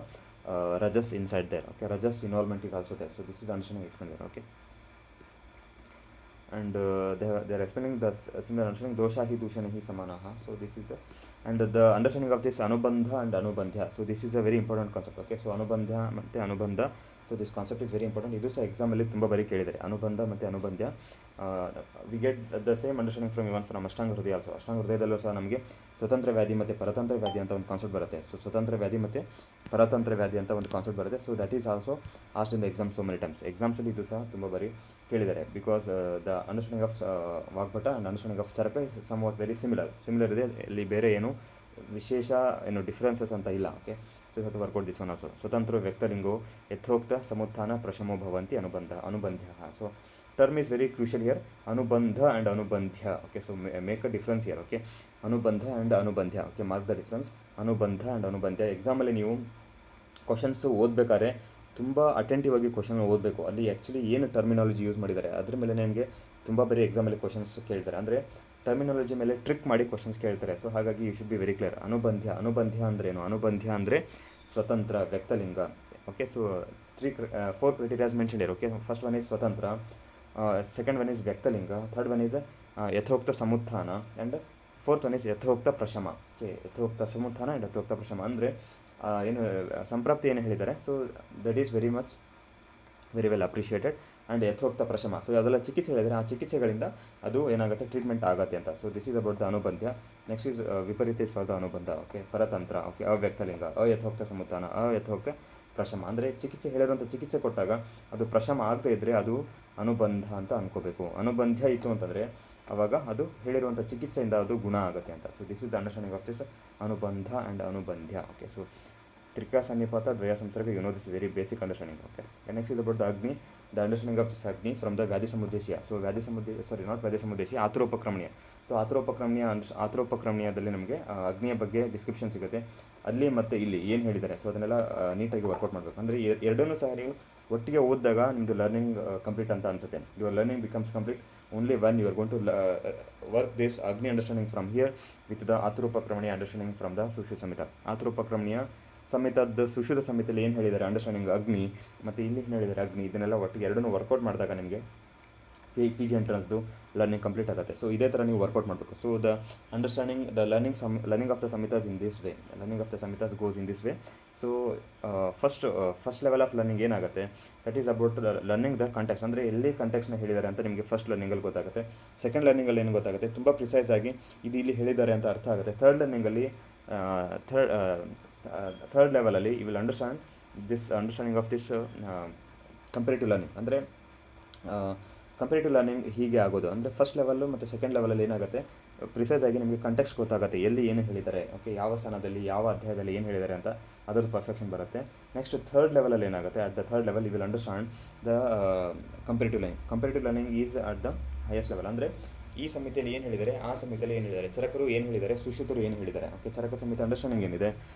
rajas inside there. Okay, rajas involvement is also there. So this is understanding explained there. Okay, and they are explaining the similar understanding, dosha hi dushana hi samanaha. So this is the, and the understanding of this anubandha and anubandhya. So this is a very important concept. Okay, so anubandha ಮತ್ತೆ ಅನುಬಂಧ. So this concept is very important. ಇದು ಸಹ ಎಕ್ಸಾಮಲ್ಲಿ ತುಂಬ ಬಾರಿ ಕೇಳಿದ್ದಾರೆ, ಅನುಬಂಧ ಮತ್ತು ಅನುಬಂಧ್ಯ. We get the same understanding from Ashtanga Hridaya also. ಅಷ್ಟಾಂಗ ಹೃದಯದಲ್ಲೂ ಸಹ ನಮಗೆ ಸ್ವತಂತ್ರ ವ್ಯಾಧಿ ಮತ್ತು ಪರತಂತ್ರ ವ್ಯಾಧಿ ಅಂತ ಒಂದು ಕಾನ್ಸೆಪ್ಟ್ ಬರುತ್ತೆ. ಸೊ ಸ್ವತಂತ್ರ ವ್ಯಾಧಿ ಮತ್ತು ಪರತಂತ್ರ ವ್ಯಾಧಿ ಅಂತ ಒಂದು ಕಾನ್ಸೆಪ್ಟ್ ಬರುತ್ತೆ. So that is also asked in the exam so many times. ಎಕ್ಸಾಮ್ಸಲ್ಲಿ ಇದು ಸಹ ತುಂಬ ಬಾರಿ ಕೇಳಿದ್ದಾರೆ. Because the understanding of Vagbhata and understanding of Charaka is somewhat very similar ಇದೆ. ಇಲ್ಲಿ ಬೇರೆ ಏನು ವಿಶೇಷ ಏನು ಡಿಫ್ರೆನ್ಸಸ್ ಅಂತ ಇಲ್ಲ. Okay, so you have to work out this one also. ಸ್ವತಂತ್ರ ವ್ಯಕ್ತಲಿಂಗೋ ಯಥೋಕ್ತ ಸಮುತ್ಥಾನ ಪ್ರಶಮೋ ಭವಂತಿ ಅನುಬಂಧ್ಯ. So term is very crucial here, anubandha and anubandhya. Okay, so make a difference here. Okay, anubandha and anubandhya. Okay, mark the difference, anubandha and anubandhya. Exam ಅಲ್ಲಿ ನೀವು questions ಓದಬೇಕಾದ್ರೆ ತುಂಬ ಅಟೆಂಟಿವ್ ಆಗಿ ಕ್ವಶನ್ ಓದಬೇಕು. ಅಲ್ಲಿ ಆ್ಯಕ್ಚುಲಿ ಏನು terminology use ಮಾಡಿದ್ದಾರೆ ಅದ್ರ ಮೇಲೆ ನಿಮಗೆ ತುಂಬ ಬರೀ ಎಕ್ಸಾಮಲ್ಲಿ ಕ್ವಶನ್ಸ್ ಕೇಳ್ತಾರೆ. ಅಂದರೆ ಟರ್ಮಿನಾಲಜಿ ಮೇಲೆ ಟ್ರಿಕ್ ಮಾಡಿ ಕ್ವಶನ್ಸ್ ಕೇಳ್ತಾರೆ. ಸೊ ಹಾಗಾಗಿ you should be very clear. ಅನುಬಂಧ್ಯ ಅಂದರೆ ಏನು? ಅನುಬಂಧ್ಯ ಅಂದರೆ ಸ್ವತಂತ್ರ ವ್ಯಕ್ತಲಿಂಗ. Okay, so 4 criterias mention here. Okay, first one is ಸ್ವತಂತ್ರ, ಸೆಕೆಂಡ್ ಒನ್ ಈಸ್ ವ್ಯಕ್ತಲಿಂಗ, ಥರ್ಡ್ ಒನ್ ಈಸ್ ಯಥೋಕ್ತ ಸಮುತ್ಥಾನ, ಆ್ಯಂಡ್ ಫೋರ್ತ್ ಒನ್ ಈಸ್ ಯಥೋಕ್ತ ಪ್ರಶಮ. ಓಕೆ, ಯಥೋಕ್ತ ಸಮುತ್ಥಾನ ಆ್ಯಂಡ್ ಯಥೋಕ್ತ ಪ್ರಶಮ ಅಂದರೆ ಏನು ಸಂಪ್ರಾಪ್ತಿ ಏನು ಹೇಳಿದ್ದಾರೆ. So that is very well appreciated. And ಯಥೋಕ್ತ ಪ್ರಶಮ, ಸೊ ಅದೆಲ್ಲ ಚಿಕಿತ್ಸೆ ಹೇಳಿದರೆ ಆ ಚಿಕಿತ್ಸೆಗಳಿಂದ ಅದು ಏನಾಗುತ್ತೆ, ಟ್ರೀಟ್ಮೆಂಟ್ ಆಗುತ್ತೆ ಅಂತ. So this is about the ಅನುಬಂಧ್ಯ. ನೆಕ್ಸ್ಟ್ ಈಸ್ ವಿಪರೀತೇಶ್ವರದ ಅನುಬಂಧ. ಓಕೆ, ಪರತಂತ್ರ. ಓಕೆ, ಅವ್ಯಕ್ತಲಿಂಗ, ಅಯಥೋಕ್ತ ಸಮುತ್ಥಾನ, ಅಯಥೋಕ್ತ ಪ್ರಶಮ. ಅಂದರೆ ಚಿಕಿತ್ಸೆ ಹೇಳಿರುವಂಥ ಚಿಕಿತ್ಸೆ ಕೊಟ್ಟಾಗ ಅದು ಪ್ರಶಮ ಆಗದೇ ಇದ್ದರೆ ಅದು ಅನುಬಂಧ ಅಂತ ಅನ್ಕೋಬೇಕು. ಅನುಬಂಧ್ಯ ಇತ್ತು ಅಂತಂದರೆ ಆವಾಗ ಅದು ಹೇಳಿರುವಂಥ ಚಿಕಿತ್ಸೆಯಿಂದ ಅದು ಗುಣ ಆಗುತ್ತೆ ಅಂತ. So this is the understanding of this ಅನುಬಂಧ ಆ್ಯಂಡ್ ಅನುಬಂಧ್ಯ. ಓಕೆ, ಸೊ ತ್ರಿಕಾ ಸನ್ನಿಪಾತ ದ್ವಯ ಸಂಸರ್ಗ, you know this very basic understanding. Okay, next is about the ಅಗ್ನಿ, ದ ಅಂಡರ್ಸ್ಟ್ಯಾಂಡಿಂಗ್ ಆಫ್ ದಿಸ್ ಅಗ್ನಿ ಫ್ರಮ್ ದ ವ್ಯಾಧಿ ಸಮುದ್ದೇಶೀಯ. ಸೊ ನಾಟ್ ವ್ಯಾಧಿ ಸಮುದ್ದೇಶೀಯ, ಆತುರೋಪಕ್ರಮಣೀಯ. ಸೊ ಆತುರೋಪಕ್ರಮಣೀಯದಲ್ಲಿ ನಮಗೆ ಅಗ್ನಿಯ ಬಗ್ಗೆ ಡಿಸ್ಕ್ರಿಪ್ಷನ್ ಸಿಗುತ್ತೆ. ಅಲ್ಲಿ ಮತ್ತು ಇಲ್ಲಿ ಏನು ಹೇಳಿದ್ದಾರೆ, ಸೊ ಅದನ್ನೆಲ್ಲ ನೀಟಾಗಿ ವರ್ಕೌಟ್ ಮಾಡಬೇಕು. ಅಂದರೆ ಎರಡನ್ನೂ ಸಹ ನೀವು ಒಟ್ಟಿಗೆ ಓದಿದಾಗ ನಿಮ್ಮದು ಲರ್ನಿಂಗ್ ಕಂಪ್ಲೀಟ್ ಅಂತ ಅನಿಸುತ್ತೆ. Your learning becomes complete only when you are going to work this ಅಗ್ನಿ understanding from here with the ಆತುರೋಪಕ್ರಮಣೀಯ understanding from the Sushruta Samhita. ಆತುರೋಪಕ್ರಮಣೀಯ ಸಂಹಿತಾದ ಸುಶ್ರುತ ಸಂಹಿತೆಯಲ್ಲಿ ಏನು ಹೇಳಿದ್ದಾರೆ ಅಂಡರ್ಸ್ಟ್ಯಾಂಡಿಂಗ್ ಅಗ್ನಿ, ಮತ್ತು ಇಲ್ಲಿ ಏನು ಹೇಳಿದ್ದಾರೆ ಅಗ್ನಿ, ಇದನ್ನೆಲ್ಲ ಒಟ್ಟಿಗೆ ಎರಡನ್ನೂ ವರ್ಕೌಟ್ ಮಾಡಿದಾಗ ನಿಮಗೆ ಪಿ ಜಿ ಎಂಟ್ರೆನ್ಸ್ದು ಲರ್ನಿಂಗ್ ಕಂಪ್ಲೀಟ್ ಆಗುತ್ತೆ. ಸೊ ಇದೇ ಥರ ನೀವು ವರ್ಕೌಟ್ ಮಾಡಬೇಕು. So the understanding the learning of the Samhitas in this way, learning of the Samhitas goes in this way. So first level of learning ಏನಾಗುತ್ತೆ, that is about learning the context, ಅಂದರೆ ಎಲ್ಲಿ ಕಾಂಟೆಕ್ಸ್ನ ಹೇಳಿದ್ದಾರೆ ಅಂತ ನಿಮಗೆ ಫಸ್ಟ್ ಲರ್ನಿಂಗಲ್ಲಿ ಗೊತ್ತಾಗುತ್ತೆ. ಸೆಕೆಂಡ್ ಲರ್ನಿಂಗಲ್ಲಿ ಏನು ಗೊತ್ತಾಗುತ್ತೆ, ತುಂಬ ಪ್ರಿಸೈಸ್ ಆಗಿ ಇದು ಇಲ್ಲಿ ಹೇಳಿದ್ದಾರೆ ಅಂತ ಅರ್ಥ ಆಗುತ್ತೆ. ಥರ್ಡ್ ಲರ್ನಿಂಗಲ್ಲಿ ಥರ್ಡ್ ಲೆವೆಲಲ್ಲಿ you will understand this understanding of this comparative learning. ಅಂದರೆ ಕಂಪೇರಿಟಿವ್ ಲರ್ನಿಂಗ್ ಹೀಗೆ ಆಗೋದು ಅಂದರೆ ಫಸ್ಟ್ ಲೆವೆಲ್ಲು ಮತ್ತು ಸೆಕೆಂಡ್ ಲೆವೆಲಲ್ಲಿ ಏನಾಗುತ್ತೆ, ಪ್ರಿಸೈಸ್ ಆಗಿ ನಿಮಗೆ ಕಂಟೆಕ್ಸ್ಟ್ ಗೊತ್ತಾಗುತ್ತೆ, ಎಲ್ಲಿ ಏನು ಹೇಳಿದ್ದಾರೆ, ಓಕೆ, ಯಾವ ಸ್ಥಾನದಲ್ಲಿ ಯಾವ ಅಧ್ಯಾಯದಲ್ಲಿ ಏನು ಹೇಳಿದ್ದಾರೆ ಅಂತ ಅದರದ್ದು ಪರ್ಫೆಕ್ಷನ್ ಬರುತ್ತೆ. ನೆಕ್ಸ್ಟ್ ಥರ್ಡ್ ಲೆವೆಲಲ್ಲಿ ಏನಾಗುತ್ತೆ, at the third level you will understand the comparative learning is at the highest level. ಅಂದರೆ ಈ ಸಮಿತಿಯಲ್ಲಿ ಏನು ಹೇಳಿದ್ದಾರೆ, ಆ ಸಮಿತಿಯಲ್ಲಿ ಏನು ಹೇಳಿದ್ದಾರೆ, ಚರಕರು ಏನು ಹೇಳಿದ್ದಾರೆ, ಸುಶ್ರುತರು ಏನು ಹೇಳಿದ್ದಾರೆ, ಓಕೆ, ಚರಕ ಸಮಿತಿ ಅಂಡರ್ಸ್ಟ್ಯಾಂಡಿಂಗ್ ಏನಿದೆ,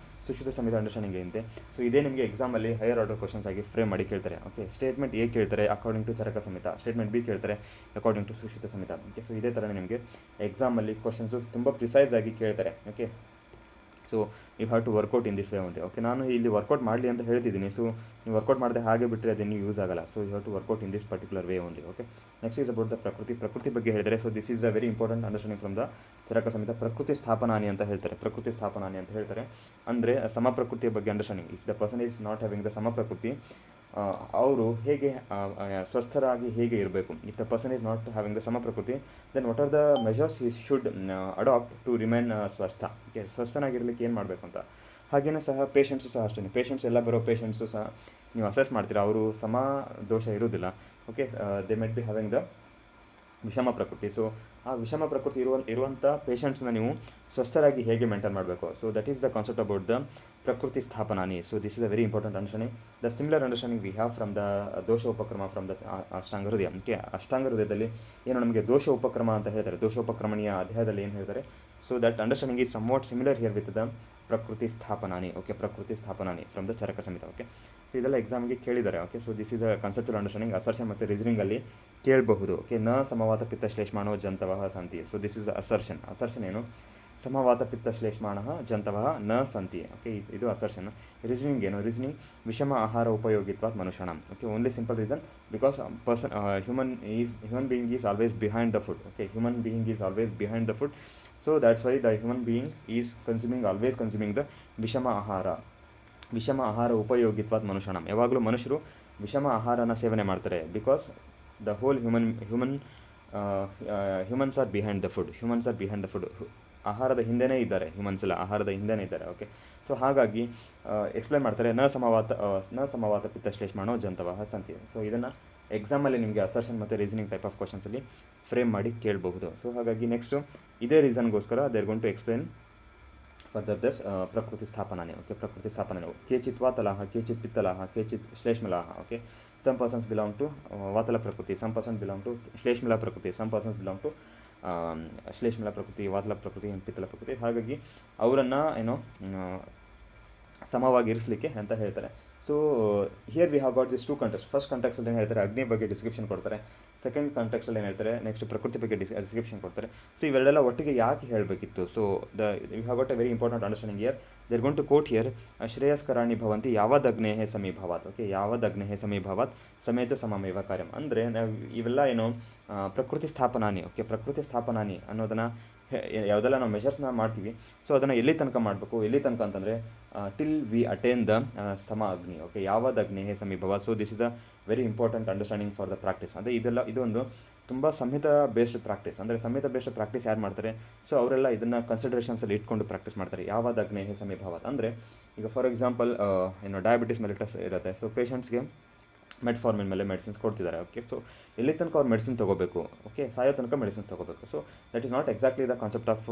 ಸುಶ್ರುತ ಸಮಿತಿ ಅಂಡರ್ಸ್ಟ್ಯಾಂಡಿಂಗ್ ಏನಿದೆ. ಸೊ ಇದೇ ನಿಮಗೆ ಎಕ್ಸಾಮಲ್ಲಿ ಹೈಯರ್ ಆರ್ಡರ್ ಕ್ವಶನ್ಸ್ ಆಗಿ ಫ್ರೇಮ್ ಮಾಡಿ ಕೇಳ್ತಾರೆ. ಓಕೆ, ಸ್ಟೇಟ್ಮೆಂಟ್ ಎ ಕೇಳ್ತಾರೆ according to Charaka Samhita, statement B ಕೇಳ್ತಾರೆ according to Sushruta Samhita. Okay, so ಇದೇ ಥರ ನಿಮಗೆ ಎಕ್ಸಾಮಲ್ಲಿ ಕ್ವಶನ್ಸು ತುಂಬ ಪ್ರಿಸೈಸ್ ಆಗಿ ಕೇಳ್ತಾರೆ. Okay, so you have to work out in this way ಒಂದೇ. ಓಕೆ, ನಾನು ಇಲ್ಲಿ ವರ್ಕೌಟ್ ಮಾಡಲಿ ಅಂತ ಹೇಳ್ತಿದ್ದೀನಿ. ಸೊ ನೀವು ವರ್ಕೌಟ್ ಮಾಡದೆ ಹಾಗೆ ಬಿಟ್ಟರೆ ಅದೇನು ಯೂಸ್ ಆಗಲ್ಲ. So you have to work out in this particular way only. Okay, next is about the ಪ್ರಕೃತಿ ಬಗ್ಗೆ ಹೇಳಿದರೆ. So this is a very important understanding from the Charaka Samhita. ಪ್ರಕೃತಿ ಸ್ಥಾಪನಾನಿ ಅಂತ ಹೇಳ್ತಾರೆ. ಅಂದರೆ ಸಮ ಪ್ರಕೃತಿಯ ಬಗ್ಗೆ understanding. If the person is not having the ಸಮ ಪ್ರಕೃತಿ, ಅವರು ಹೇಗೆ ಸ್ವಸ್ಥರಾಗಿ ಹೇಗೆ ಇರಬೇಕು. If the person is not having the ಸಮ ಪ್ರಕೃತಿ, then what are the measures he should adapt to remain ಸ್ವಸ್ಥ. ಓಕೆ, ಸ್ವಸ್ಥನಾಗಿರಲಿಕ್ಕೆ ಏನು ಮಾಡಬೇಕು ಅಂತ. ಹಾಗೆಯೇ ಸಹ ಪೇಷಂಟ್ಸು ಸಹ ಅಷ್ಟೇ. ಪೇಷಂಟ್ಸ್ ಎಲ್ಲ ಬರೋ ಪೇಷಂಟ್ಸು ಸಹ ನೀವು ಅಸೆಸ್ ಮಾಡ್ತೀರಾ, ಅವರು ಸಮ ದೋಷ ಇರೋದಿಲ್ಲ. Okay, they might be having the ವಿಷಮ ಪ್ರಕೃತಿ. ಸೊ ಆ ವಿಷಮ ಪ್ರಕೃತಿ ಇರುವಂಥ ಪೇಷಂಟ್ಸ್ನ ನೀವು ಸ್ವಸ್ಥರಾಗಿ ಹೇಗೆ ಮೇಂಟೈನ್ ಮಾಡಬೇಕು. So that is the concept about the ಪ್ರಕೃತಿ ಸ್ಥಾಪನಾನಿ. So this is a very important understanding. The similar understanding we have from ದ ದೋಷ ಉಪಕ್ರಮ ಫ್ರಮ್ ದ ಅಷ್ಟಾಂಗ ಹೃದಯ. ಓಕೆ, ಅಷ್ಟಾಂಗ ಹೃದಯದಲ್ಲಿ ಏನು ನಮಗೆ ದೋಷ ಉಪಕ್ರಮ ಅಂತ ಹೇಳ್ತಾರೆ, ದೋಷ ಉಪಕ್ರಮಣೀಯ ಅಧ್ಯಾಯದಲ್ಲಿ ಏನು ಹೇಳ್ತಾರೆ. So that understanding is somewhat similar here with the ಪ್ರಕೃತಿ ಸ್ಥಾಪನಾನಿ. ಓಕೆ, ಪ್ರಕೃತಿ ಸ್ಥಾಪನಾನಿ from the Charaka Samhita. Okay, so ಇದೆಲ್ಲ ಎಕ್ಸಾಮ್ಗೆ ಕೇಳಿದ್ದಾರೆ. Okay, so this is a conceptual understanding. Assertion ಮತ್ತು ರೀಸನಿಂಗಲ್ಲಿ ಕೇಳಬಹುದು. ಓಕೆ, ನ ಸಮವಾತ ಪಿತ್ತ ಶ್ಲೇಷ್ಮಾಣೋ ಜಂತವಃ ಸಂತಿ. ಸೊ ದಿಸ್ ಇಸ್ ಅಸರ್ಷನ್ ಏನು, ಸಮವಾತ ಪಿತ್ತ ಶ್ಲೇಷ್ಮಾಣಃ ಜಂತವಃ ನ ಸಂತಿ. ಓಕೆ, ಇದು ಅಸರ್ಷನ್. ರೀಸನಿಂಗ್ ಏನು, ರೀಸನಿಂಗ್ ವಿಷಮ ಆಹಾರ ಉಪಯೋಗಿತ್ವಾತ್ ಮನುಷ್ಯಣಂ. Okay, only simple reason, because human being is always behind the food. Okay, human being is always behind the food. So that's why the human being is always consuming the ವಿಷಮ ಆಹಾರ ಉಪಯೋಗಿತ್ವಾತ್ ಮನುಷ್ಯಣಂ. ಯಾವಾಗಲೂ ಮನುಷ್ಯರು ವಿಷಮ ಆಹಾರನ ಸೇವನೆ ಮಾಡ್ತಾರೆ. Because the whole humans are behind the food. ಆಹಾರದ ಹಿಂದೆನೇ ಇದ್ದಾರೆ ಹ್ಯೂಮನ್ಸ್ ಎಲ್ಲ, ಆಹಾರದ ಹಿಂದೆನೇ ಇದ್ದಾರೆ. ಓಕೆ, ಸೊ ಹಾಗಾಗಿ ಎಕ್ಸ್ಪ್ಲೈನ್ ಮಾಡ್ತಾರೆ, ನ ಸಮವಾತ ಪಿತ್ತ ಶ್ಲೇಷ್ಮಾಣೋ ಜಂತವಃ ಸಂತಿ. ಸೊ ಇದನ್ನು ಎಕ್ಸಾಮಲ್ಲಿ ನಿಮಗೆ ಅಸರ್ಷನ್ ಮತ್ತು ರೀಸನಿಂಗ್ ಟೈಪ್ ಆಫ್ ಕ್ವಶನ್ಸಲ್ಲಿ ಫ್ರೇಮ್ ಮಾಡಿ ಕೇಳಬಹುದು. ಸೊ ಹಾಗಾಗಿ ನೆಕ್ಸ್ಟು ಇದೇ ರೀಸನ್ಗೋಸ್ಕರ they are going to explain further thus ಪ್ರಕೃತಿ ಸ್ಥಾಪನಾನಿ. ಓಕೆ, ಪ್ರಕೃತಿ ಸ್ಥಾಪನಾನಿ. ಕೇಚಿತ್ ವಾತಲಾಹ, ಕೇಚಿತ್ ಪಿತ್ತಲಾಹ, ಕೇಚಿತ್ ಶ್ಲೇಷ್ಮಲಾಹ. Okay, some persons belong to ವಾತಲ ಪ್ರಕೃತಿ, ಸಮ್ ಪರ್ಸನ್ ಬಿಲಾಂಗ್ ಟು ಶ್ಲೇಷ್ಮಲ ಪ್ರಕೃತಿ, ಸಮ್ ಪರ್ಸನ್ಸ್ ಬಿಲಾಂಗ್ ಟು ಶ್ಲೇಷ್ಮಲ ಪ್ರಕೃತಿ, ವಾತಲ ಪ್ರಕೃತಿ, ಪಿತ್ತಲ ಪ್ರಕೃತಿ. ಹಾಗಾಗಿ ಅವರನ್ನು ಸಮವಾಗಿ ಇರಿಸಲಿಕ್ಕೆ ಅಂತ ಹೇಳ್ತಾರೆ. So here we have got this two context. First ಕಾಂಟೆಕ್ಸಲ್ಲಿ ಏನು ಹೇಳ್ತಾರೆ, ಅಗ್ನಿ ಬಗ್ಗೆ ಡಿಸ್ಕ್ರಿಪ್ಷನ್ ಕೊಡ್ತಾರೆ. ಸೆಕೆಂಡ್ ಕಾಂಟೆಕ್ಸಲ್ಲಿ ಏನು ಹೇಳ್ತಾರೆ, ನೆಕ್ಸ್ಟ್ ಪ್ರಕೃತಿ ಬಗ್ಗೆ ಡಿಸ್ಕ್ರಿಪ್ಷನ್ ಕೊಡ್ತಾರೆ. ಸೊ ಇವೆರಡೆಲ್ಲ ಒಟ್ಟಿಗೆ ಯಾಕೆ ಹೇಳಬೇಕಿತ್ತು. So we have got a very important understanding here. They're going to quote here, ಶ್ರೇಯಸ್ಕರಾಣಿ ಭವಂತಿ ಯಾವದಗ್ನೇಹೇ ಸಮೀಭಾವಾತ್. ಓಕೆ, ಯಾವದಗ್ನೇಹೇ ಸಮೀಭಾವಾತ್ ಸಮೇತ ಸಮಮೇವ ಕಾರ್ಯಂ. ಅಂದರೆ ನಾವು ಇವೆಲ್ಲ ಏನು ಪ್ರಕೃತಿ ಸ್ಥಾಪನಾನಿ. ಓಕೆ, ಪ್ರಕೃತಿ ಸ್ಥಾಪನಾನಿ ಅನ್ನೋದನ್ನು ಯಾವುದೆಲ್ಲ ನಾವು ಮೆಷರ್ಸ್ನ ಮಾಡ್ತೀವಿ, ಸೊ ಅದನ್ನು ಎಲ್ಲಿ ತನಕ ಮಾಡಬೇಕು, ಎಲ್ಲಿ ತನಕ ಅಂತಂದರೆ ಟಿಲ್ ವಿ ಅಟೇನ್ ದ ಸಮ ಅಗ್ನಿ. ಓಕೆ, ಯಾವದ ಅಗ್ನೇಹೇ ಸಮೀಭವ. So this is a very important understanding for the practice. ಅಂದರೆ ಇದೊಂದು ತುಂಬ ಸಂಹಿತ ಬೇಸ್ಡ್ ಪ್ರಾಕ್ಟೀಸ್. ಅಂದರೆ ಸಂಹಿತ ಬೇಸ್ಡ್ ಪ್ರಾಕ್ಟೀಸ್ ಯಾರು ಮಾಡ್ತಾರೆ, ಸೊ ಅವರೆಲ್ಲ ಇದನ್ನು ಕನ್ಸಿಡರೇಷನ್ಸಲ್ಲಿ ಇಟ್ಕೊಂಡು ಪ್ರಾಕ್ಟೀಸ್ ಮಾಡ್ತಾರೆ. ಯಾವದ ಅಗ್ನೇಹೇ ಸಮೀಭವ ಅಂದರೆ ಈಗ ಫಾರ್ ಎಕ್ಸಾಂಪಲ್ ಡಯಾಬಿಟಿಸ್ ಮೆಲಿಟಸ್ ಇರುತ್ತೆ. ಸೊ ಪೇಷಂಟ್ಸ್ಗೆ ಮೆಟ್ಫಾರ್ಮಿನ್ ಮೇಲೆ ಮೆಡಿಸಿನ್ಸ್ ಕೊಡ್ತಿದ್ದಾರೆ. ಓಕೆ, ಸೊ ಎಲ್ಲಿ ತನಕ ಅವ್ರು ಮೆಡಿಸಿನ್ ತೊಗೋಬೇಕು, ಓಕೆ, ಸಾಯೋ ತನಕ ಮೆಡಿಸಿನ್ಸ್ ತೊಗೋಬೇಕು. So that is not exactly the concept of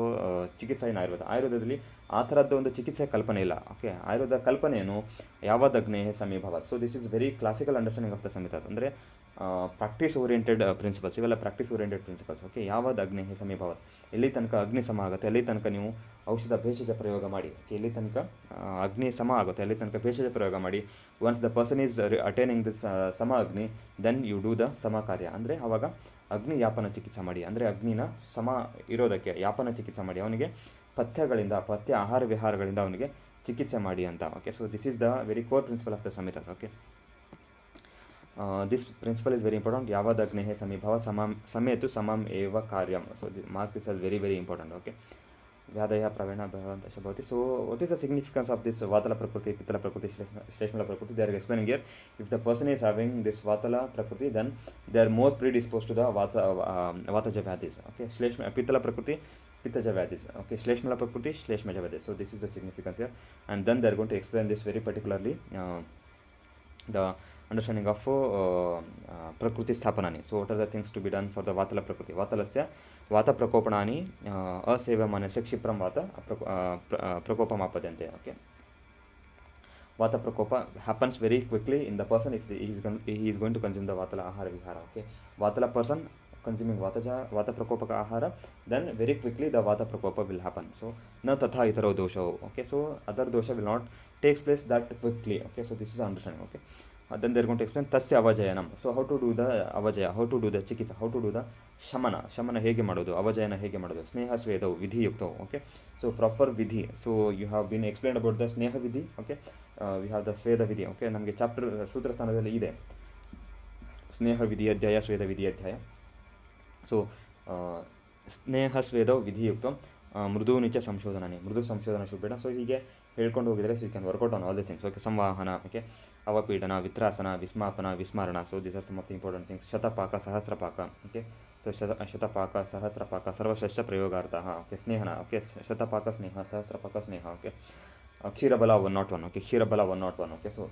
ಚಿಕಿತ್ಸೆ ಇನ್ ಆಯುರ್ವೇದದಲ್ಲಿ ಆ ಥರದ್ದು ಒಂದು ಚಿಕಿತ್ಸೆ ಕಲ್ಪನೆ ಇಲ್ಲ. ಓಕೆ, ಆಯುರ್ವೇದ ಕಲ್ಪನೆ ಏನು, ಯಾವದಗ್ನೇಹೇ ಸಮೀಭವ. So this is very classical understanding of the Samhita. ಅಂದರೆ ಪ್ರಾಕ್ಟೀಸ್ ಓರಿಯೆಂಟೆಡ್ ಪ್ರಿನ್ಸಿಪಲ್ಸ್, ಇವೆಲ್ಲ ಪ್ರಾಕ್ಟೀಸ್ ಓರಿಯೆಂಟೆಡ್ ಪ್ರಿನ್ಸಿಪಲ್ಸ್. ಓಕೆ, ಯಾವದ ಅಗ್ನೇಹೇ ಸಮೀಭವ, ಎಲ್ಲಿ ತನಕ ಅಗ್ನಿ ಸಮ ಆಗುತ್ತೆ ಅಲ್ಲಿ ತನಕ ನೀವು ಔಷಧ ಭೇಷಜ ಪ್ರಯೋಗ ಮಾಡಿ. ಓಕೆ, ಎಲ್ಲಿ ತನಕ ಅಗ್ನಿ ಸಮ ಆಗುತ್ತೆ ಅಲ್ಲಿ ತನಕ ಭೇಷಜ ಪ್ರಯೋಗ ಮಾಡಿ. Once the person is attaining this ಸಮ ಅಗ್ನಿ, ದೆನ್ ಯು ಡೂ ದ ಸಮ ಕಾರ್ಯ. ಅಂದರೆ ಆವಾಗ ಅಗ್ನಿ ಯಾಪನ ಚಿಕಿತ್ಸೆ ಮಾಡಿ. ಅಂದರೆ ಅಗ್ನಿನ ಸಮ ಇರೋದಕ್ಕೆ ಯಾಪನ ಚಿಕಿತ್ಸೆ ಮಾಡಿ. ಅವನಿಗೆ ಪಥ್ಯ ಆಹಾರ ವಿಹಾರಗಳಿಂದ ಅವನಿಗೆ ಚಿಕಿತ್ಸೆ ಮಾಡಿ ಅಂತ. Okay, so this is the very core principle of the Samhita. Okay, this principle is very important. ಯಾವದಗ್ನೇಃ ಸಮೀಭವ ಸಮೇತು ಸಮಂ ಏವ ಕಾರ್ಯಂ. So mark this as very very important. Okay, ವ್ಯಾಧಯ ಪ್ರವೀಣ ಭವಂತ ಭವತಿ. So what is the significance of this ವಾತಲ ಪ್ರಕೃತಿ, ಪಿತ್ತಲ ಪ್ರಕೃತಿ, ಶ್ಲೇಷ್ಮಲ ಪ್ರಕೃತಿ? They are explaining here. If the person is having this ವಾತಲ ಪ್ರಕೃತಿ, then they are more predispose to the ವಾತಜ ವ್ಯಾಧೀಸ್. Okay, ಪಿತ್ತಲ ಪ್ರಕೃತಿ, pittaja vatis. Okay, shleshmala prakriti, shleshmaja vatis. So this is the significance here, and then they are going to explain this very particularly, the understanding of prakriti sthapanani. So what are the things to be done for the vatala prakriti? Vatalasya vata prakopanani asevyamanasya kshipram vata prakopam apadyante. Okay, vata prakopa happens very quickly in the person if he is going to consume the vatala ahara vihara. Okay, vatala person consuming vata prakopaka ahara, then very quickly the vata prakopa will happen. So na tatha itaro dosha. Okay, so other dosha will not takes place that quickly. Okay, so this is understanding. Okay, then they are going to explain tasya avajayanam. So how to do the avajaya, how to do the chikitsa, how to do the shamana hege madodu, avajayana hege madodu, sneha svedau vidhi yuktau. Okay, so proper vidhi. So you have been explained about the sneha vidhi. Okay, we have the sweda vidhi. Okay, ನಮಗೆ chapter ಸೂತ್ರ ಸ್ಥಾನದಲ್ಲಿ ಇದೆ ಸ್ನೇಹ ವಿಧಿ ಅಧ್ಯಾಯ, ಸ್ವೇದ ವಿಧಿ ಅಧ್ಯಾಯ. So ಸ್ನೇಹ ಸ್ವೇದ ವಿಧಿಯುಕ್ತ ಮೃದುನಿಚ ಸಂಶೋಧನೆ, ಮೃದು ಸಂಶೋಧನಾ ಶುಭ್ರಣ. ಸೊ ಹೀಗೆ ಹೇಳ್ಕೊಂಡು ಹೋಗಿದರೆ so you can work out on all this things. Okay, ಸಂವಾಹನ, ಓಕೆ, ಅವಪೀಡನ, ವಿತ್ರಾಸನ, ವಿಸ್ಮಾಪನ, ವಿಸ್ಮರಣ. So these are some of the important things. ಶತಪಾಕ, ಸಹಸ್ರಪಾಕ. ಓಕೆ, ಸೊ ಶತಪಾಕ, ಸಹಸ್ರಪಾಕ, ಸರ್ವಶ್ರೇಷ್ಠ ಪ್ರಯೋಗಾರ್ಥ. ಓಕೆ, ಸ್ನೇಹನ. ಓಕೆ, ಶತಪಾಕ ಸ್ನೇಹ, ಸಹಸ್ರಪಾಕ ಸ್ನೇಹ. ಓಕೆ, ಕ್ಷೀರಬಲ 101. ಓಕೆ, ಕ್ಷೀರಬಲ 101. ಓಕೆ, ಸೊ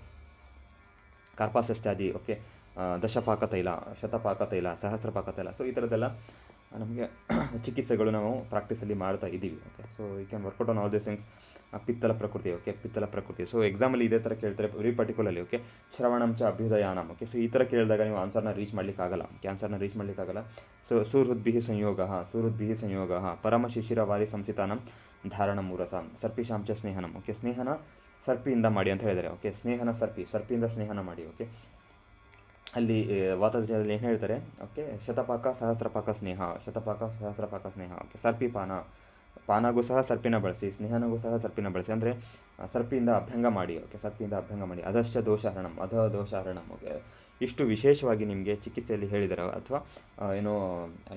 ಕಾರ್ಪಾಸಸ್ತ್ಯಾದಿ. ಓಕೆ, ದಶಪಾಕ ತೈಲ, ಶತಪಾಕ ತೈಲ, ಸಹಸ್ರಪಾಕ ತೈಲ. ಸೊ ಈ ಥರದ್ದೆಲ್ಲ ನಮಗೆ ಚಿಕಿತ್ಸೆಗಳು ನಾವು ಪ್ರಾಕ್ಟೀಸಲ್ಲಿ ಮಾಡ್ತಾ ಇದ್ದೀವಿ. Okay, so you can work out on all this things. ಪಿತ್ತಲ ಪ್ರಕೃತಿ. ಓಕೆ, ಪಿತ್ತಲ ಪ್ರಕೃತಿ. ಸೊ ಎಕ್ಸಾಮಲ್ಲಿ ಇದೇ ಥರ ಕೇಳ್ತಾರೆ ವೆರಿ ಪರ್ಟಿಕ್ಯುಲರ್ಲಿ. ಓಕೆ, ಶ್ರವಣಂಚ ಅಭ್ಯುದಯಾನಂ. ಓಕೆ, ಸೊ ಈ ಥರ ಕೇಳಿದಾಗ ನೀವು ಆನ್ಸರ್ನ ರೀಚ್ ಮಾಡಲಿಕ್ಕಾಗಲ್ಲ, ಆನ್ಸರ್ನ ರೀಚ್ ಮಾಡಲಿಕ್ಕಾಗಲ್ಲ. ಸೊ ಸುಹೃದ್ಭಿಃ ಸಂಯೋಗ, ಪರಮ ಶಿಶಿರವಾರಿ ಸಂಸಿತಾನಂ ಧಾರಣ ಮೂರಸ, ಸರ್ಪಿಶಾಂಚ ಸ್ನೇಹನಂ. ಓಕೆ, ಸ್ನೇಹನ ಸರ್ಪಿಯಿಂದ ಮಾಡಿ ಅಂತ ಹೇಳಿದ್ದಾರೆ. ಓಕೆ, ಸ್ನೇಹನ ಸರ್ಪಿಯಿಂದ ಸ್ನೇಹನ ಮಾಡಿ. ಓಕೆ, ಅಲ್ಲಿ ವಾತಾವರಣದಲ್ಲಿ ಏನು ಹೇಳ್ತಾರೆ? ಓಕೆ, ಶತಪಾಕ ಸಹಸ್ರಪಾಕ ಸ್ನೇಹ, ಶತಪಾಕ ಸಹಸ್ರಪಾಕ ಸ್ನೇಹ. ಓಕೆ, ಸರ್ಪಿಪಾನ, ಪಾನಗೂ ಸಹ ಸರ್ಪಿನ ಬಳಸಿ, ಸ್ನೇಹನಗೂ ಸಹ ಸರ್ಪಿನ ಬಳಸಿ, ಅಂದರೆ ಸರ್ಪಿಯಿಂದ ಅಭ್ಯಂಗ ಮಾಡಿ. ಓಕೆ, ಸರ್ಪಿಯಿಂದ ಅಭ್ಯಂಗ ಮಾಡಿ. ಅದಶ್ಚ ದೋಷಹರಣಂ, ದೋಷಹರಣಂ. ಓಕೆ, ಇಷ್ಟು ವಿಶೇಷವಾಗಿ ನಿಮಗೆ ಚಿಕಿತ್ಸೆಯಲ್ಲಿ ಹೇಳಿದ್ದಾರೆ. ಅಥವಾ ಏನೋ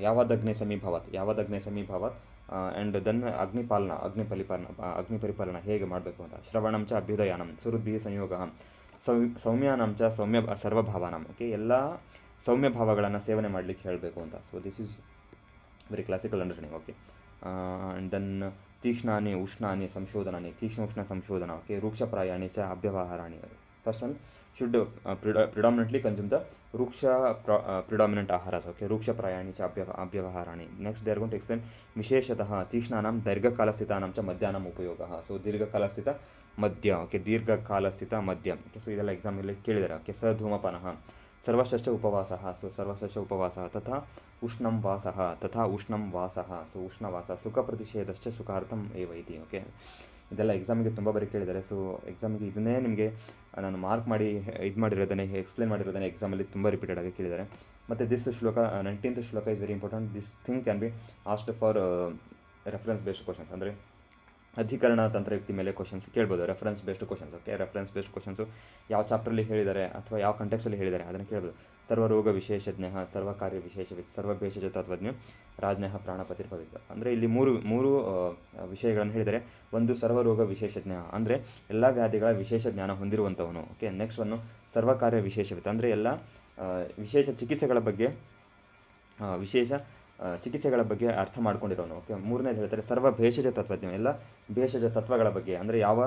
ಯಾವದಗ್ನೇ ಸಮೀಭಾವತ್ ಆ್ಯಂಡ್ ದೆನ್ ಅಗ್ನಿ ಪರಿಪಾಲನ ಹೇಗೆ ಮಾಡಬೇಕು ಅಂತ. ಶ್ರವಣಂಚ ಅಭ್ಯುದಯಾನಂ, ಸುಹೃದ್ಭಿಃ ಸಂಯೋಗ, ಸೌಮ್ಯಾನಂಚ ಸೌಮ್ಯ ಸರ್ವಭಾವಾನಂ. ಓಕೆ, ಎಲ್ಲ ಸೌಮ್ಯ ಭಾವಗಳನ್ನು ಸೇವನೆ ಮಾಡಲಿಕ್ಕೆ ಹೇಳಬೇಕು ಅಂತ. So this is very classical understanding. Okay, and then ತೀಕ್ಷ್ಣಾನಿ ಉಷ್ಣಾನಿ ಸಂಶೋಧನಾನಿ, ತೀಕ್ಷ್ಣ ಉಷ್ಣ ಸಂಶೋಧನ. ಓಕೆ, ರೂಕ್ಷಪ್ರಾಯಾಣಿ ಚ ಅಭ್ಯವಹಾರಾಣಿ. Person should predominantly consume the ruksha predominant aharas. Okay, ruksha prayani cha abhyavarani. Next they are going to explain visheshatah tishnanam dirghakalasthithanam cha madhyanam upayogah. So dirghakalasthita madhya. Okay, dirghakalasthita madhya. Okay, so idella exam alli kelidare. Okay, sadhumapanah ಸರ್ವಶ್ರೇಷ್ಠ ಉಪವಾಸಃ. So ಸರ್ವಶ್ರೇಷ್ಠ ಉಪವಾಸಃ. ತಥಾ ಉಷ್ಣಂ ವಾಸಃ. So ಉಷ್ಣವಾಸ. ಸುಖ ಪ್ರತಿಷೇಧಶ್ಚ ಸುಖಾರ್ಥಂ ಏವ ಇತಿ. Okay, ಇದೆಲ್ಲ ಎಕ್ಸಾಮಿಗೆ ತುಂಬ ಬಾರಿ ಕೇಳಿದ್ದಾರೆ. ಸೊ ಎಕ್ಸಾಮಿಗೆ ಇದನ್ನೇ ನಿಮಗೆ ನಾನು ಮಾರ್ಕ್ ಮಾಡಿ ಇದು ಮಾಡಿರೋದನ್ನೇ ಎಕ್ಸ್ಪ್ಲೇನ್ ಮಾಡಿರೋದನ್ನೇ ಎಕ್ಸಾಮಲ್ಲಿ ತುಂಬ ರಿಪೀಟೆಡ್ ಆಗಿ ಕೇಳಿದ್ದಾರೆ. ಮತ್ತು ದಿಸ್ ಶ್ಲೋಕ 19th ಶ್ಲೋಕ is very important. This thing can be asked for reference based questions. ಅಂದರೆ ಅಧಿಕರಣ ತಂತ್ರಯುಕ್ತಿ ಮೇಲೆ ಕ್ವಶನ್ಸ್ ಕೇಳ್ಬೋದು, reference based questions. Okay, reference based questions ಯಾವ ಚಾಪ್ಟ್ರಲ್ಲಿ ಹೇಳಿದ್ದಾರೆ ಅಥವಾ ಯಾವ ಕಂಟೆಕ್ಸಲ್ಲಿ ಹೇಳಿದ್ದಾರೆ ಅದನ್ನು ಕೇಳ್ಬೋದು. ಸರ್ವರೋಗ ವಿಶೇಷಜ್ಞ, ಸರ್ವಕಾರ್ಯ ವಿಶೇಷವಿತ್, ಸರ್ವಭೇಷಜ ತತ್ವಜ್ಞ, ರಾಜ್ಞ ಪ್ರಾಣಪತಿರ್ಭವಿತ. ಅಂದರೆ ಇಲ್ಲಿ ಮೂರು ವಿಷಯಗಳನ್ನು ಹೇಳಿದರೆ. ಒಂದು ಸರ್ವರೋಗ ವಿಶೇಷಜ್ಞ, ಅಂದರೆ ಎಲ್ಲ ವ್ಯಾಧಿಗಳ ವಿಶೇಷ ಜ್ಞಾನ ಹೊಂದಿರುವಂಥವನು. ಓಕೆ, ನೆಕ್ಸ್ಟ್ ಒಂದು ಸರ್ವಕಾರ್ಯ ವಿಶೇಷವಿತ್, ಅಂದರೆ ಎಲ್ಲ ವಿಶೇಷ ಚಿಕಿತ್ಸೆಗಳ ಬಗ್ಗೆ ಅರ್ಥ ಮಾಡ್ಕೊಂಡಿರೋನು. ಓಕೆ, ಮೂರನೇದು ಹೇಳ್ತಾರೆ ಸರ್ವ ಭೇಷಜ ತತ್ವಜ್ಞ, ಎಲ್ಲ ಭೇಷಜ ತತ್ವಗಳ ಬಗ್ಗೆ, ಅಂದರೆ ಯಾವ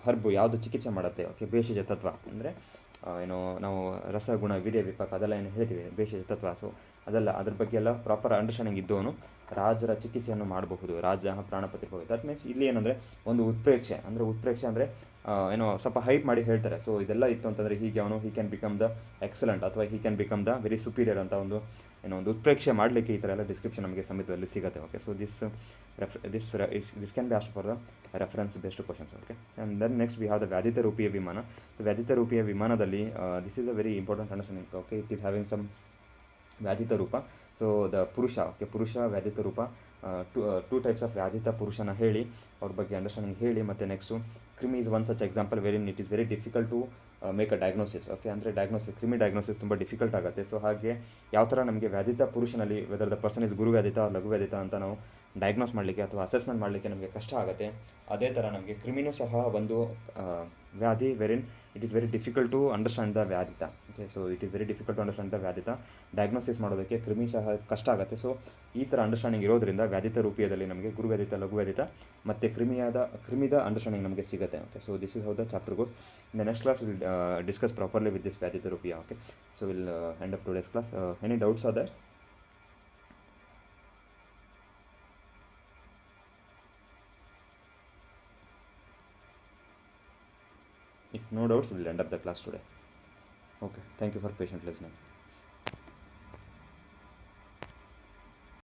ಹರ್ಬು ಯಾವುದು ಚಿಕಿತ್ಸೆ ಮಾಡುತ್ತೆ. ಓಕೆ, ಭೇಷಜ ತತ್ವ ಅಂದರೆ ನಾವು ರಸಗುಣ ವೀರ್ಯ ವಿಪಾಕ ಅದೆಲ್ಲ ಏನು ಹೇಳ್ತೀವಿ ಭೇಷಜ ತತ್ವ. ಸೊ ಅದೆಲ್ಲ ಅದ್ರ ಬಗ್ಗೆ ಎಲ್ಲ ಪ್ರಾಪರ್ ಅಂಡರ್ಸ್ಟ್ಯಾಂಡಿಂಗ್ ಇದ್ದವನು ರಾಜರ ಚಿಕಿತ್ಸೆಯನ್ನು ಮಾಡಬಹುದು. ರಾಜ ಪ್ರಾಣಪತಿ ಹೋಗಿ. ದಟ್ ಮೀನ್ಸ್ ಇಲ್ಲಿ ಏನಂದರೆ ಒಂದು ಉತ್ಪ್ರೇಕ್ಷೆ ಅಂದರೆ ಸ್ವಲ್ಪ ಹೈಟ್ ಮಾಡಿ ಹೇಳ್ತಾರೆ. ಸೊ ಇದೆಲ್ಲ ಇತ್ತು ಅಂತಂದರೆ ಹೀಗೆ ಅವನು he can become the excellent ಅಥವಾ he can become the very superior ಅಂತ ಒಂದು ಉತ್ಪ್ರೇಕ್ಷೆ ಮಾಡಲಿಕ್ಕೆ ಈ ಥರ ಎಲ್ಲ ಡಿಸ್ಕ್ರಿಪ್ಷನ್ ನಮಗೆ ಸಂಹಿತದಲ್ಲಿ ಸಿಗುತ್ತೆ. Okay, so this can be asked for the reference based questions. Okay, and then next we have the Vyadhita Rupiya Vimana. So Vyadhita Rupiya ವಿಮಾನದಲ್ಲಿ this is a very important understanding. Okay, it is having some ವ್ಯಾಧಿತ ರೂಪ. So the ಪುರುಷ, okay, ಪುರುಷ ವ್ಯಾಧಿತ ರೂಪ, two types of ವ್ಯಾಧಿತ ಪುರುಷನ ಹೇಳಿ, ಅವ್ರ ಬಗ್ಗೆ ಅಂಡರ್ಸ್ಟ್ಯಾಂಡಿಂಗ್ ಹೇಳಿ. ಮತ್ತು ನೆಕ್ಸ್ಟು ಕ್ರಿಮಿ is one such example very it is very difficult to make a diagnosis. Okay, ಅಂದರೆ ಕ್ರಿಮಿ ಡಯಾಗ್ನೋಸಿಸ್ ತುಂಬ ಡಿಫಿಕಲ್ಟ್ ಆಗುತ್ತೆ. ಸೊ ಹಾಗೆ ಯಾವ ಥರ ನಮಗೆ ವ್ಯಾಧಿತ ಪುರುಷನಲ್ಲಿ ವೆದರ್ ದ ಪರ್ಸನ್ ಇಸ್ ಗುರು ವ್ಯಾಧಿತ ಲಘು ವ್ಯಾಧಿತ ಅಂತ ನಾವು ಡಯಾಗ್ನೋಸ್ ಮಾಡಲಿಕ್ಕೆ ಅಥವಾ ಅಸೆಸ್ಮೆಂಟ್ ಮಾಡಲಿಕ್ಕೆ ನಮಗೆ ಕಷ್ಟ ಆಗುತ್ತೆ, ಅದೇ ಥರ ನಮಗೆ ಕ್ರಿಮಿನೂ ಸಹ ಒಂದು ವ್ಯಾಧಿ wherein it is very difficult to understand the ವ್ಯಾಧಿತ. Okay, so it is very difficult to understand the ವ್ಯಾಧಿತ. ಡಯಾಗ್ನೋಸಿಸ್ ಮಾಡೋದಕ್ಕೆ ಕ್ರಿಮಿ ಸಹ ಕಷ್ಟ ಆಗುತ್ತೆ. ಸೊ ಈ ಥರ ಅಂಡರ್ಸ್ಟ್ಯಾಂಡಿಂಗ್ ಇರೋದ್ರಿಂದ ವ್ಯಾಧಿತ ರೂಪಿಯದಲ್ಲಿ ನಮಗೆ ಗುರು ವ್ಯಾಧಿತ ಲಘು ವ್ಯಾಧಿತ ಮತ್ತು ಕ್ರಿಮಿದ ಅಂಡರ್ಸ್ಟ್ಯಾಂಡಿಂಗ್ ನಮಗೆ ಸಿಗುತ್ತೆ. Okay, so this is how the chapter goes. In the next class will discuss properly with this Vyadhita Rupiya. Okay, so will end up today's class. Any doubts are there? If no doubts, we'll end up the class today. Okay, thank you for patient listening.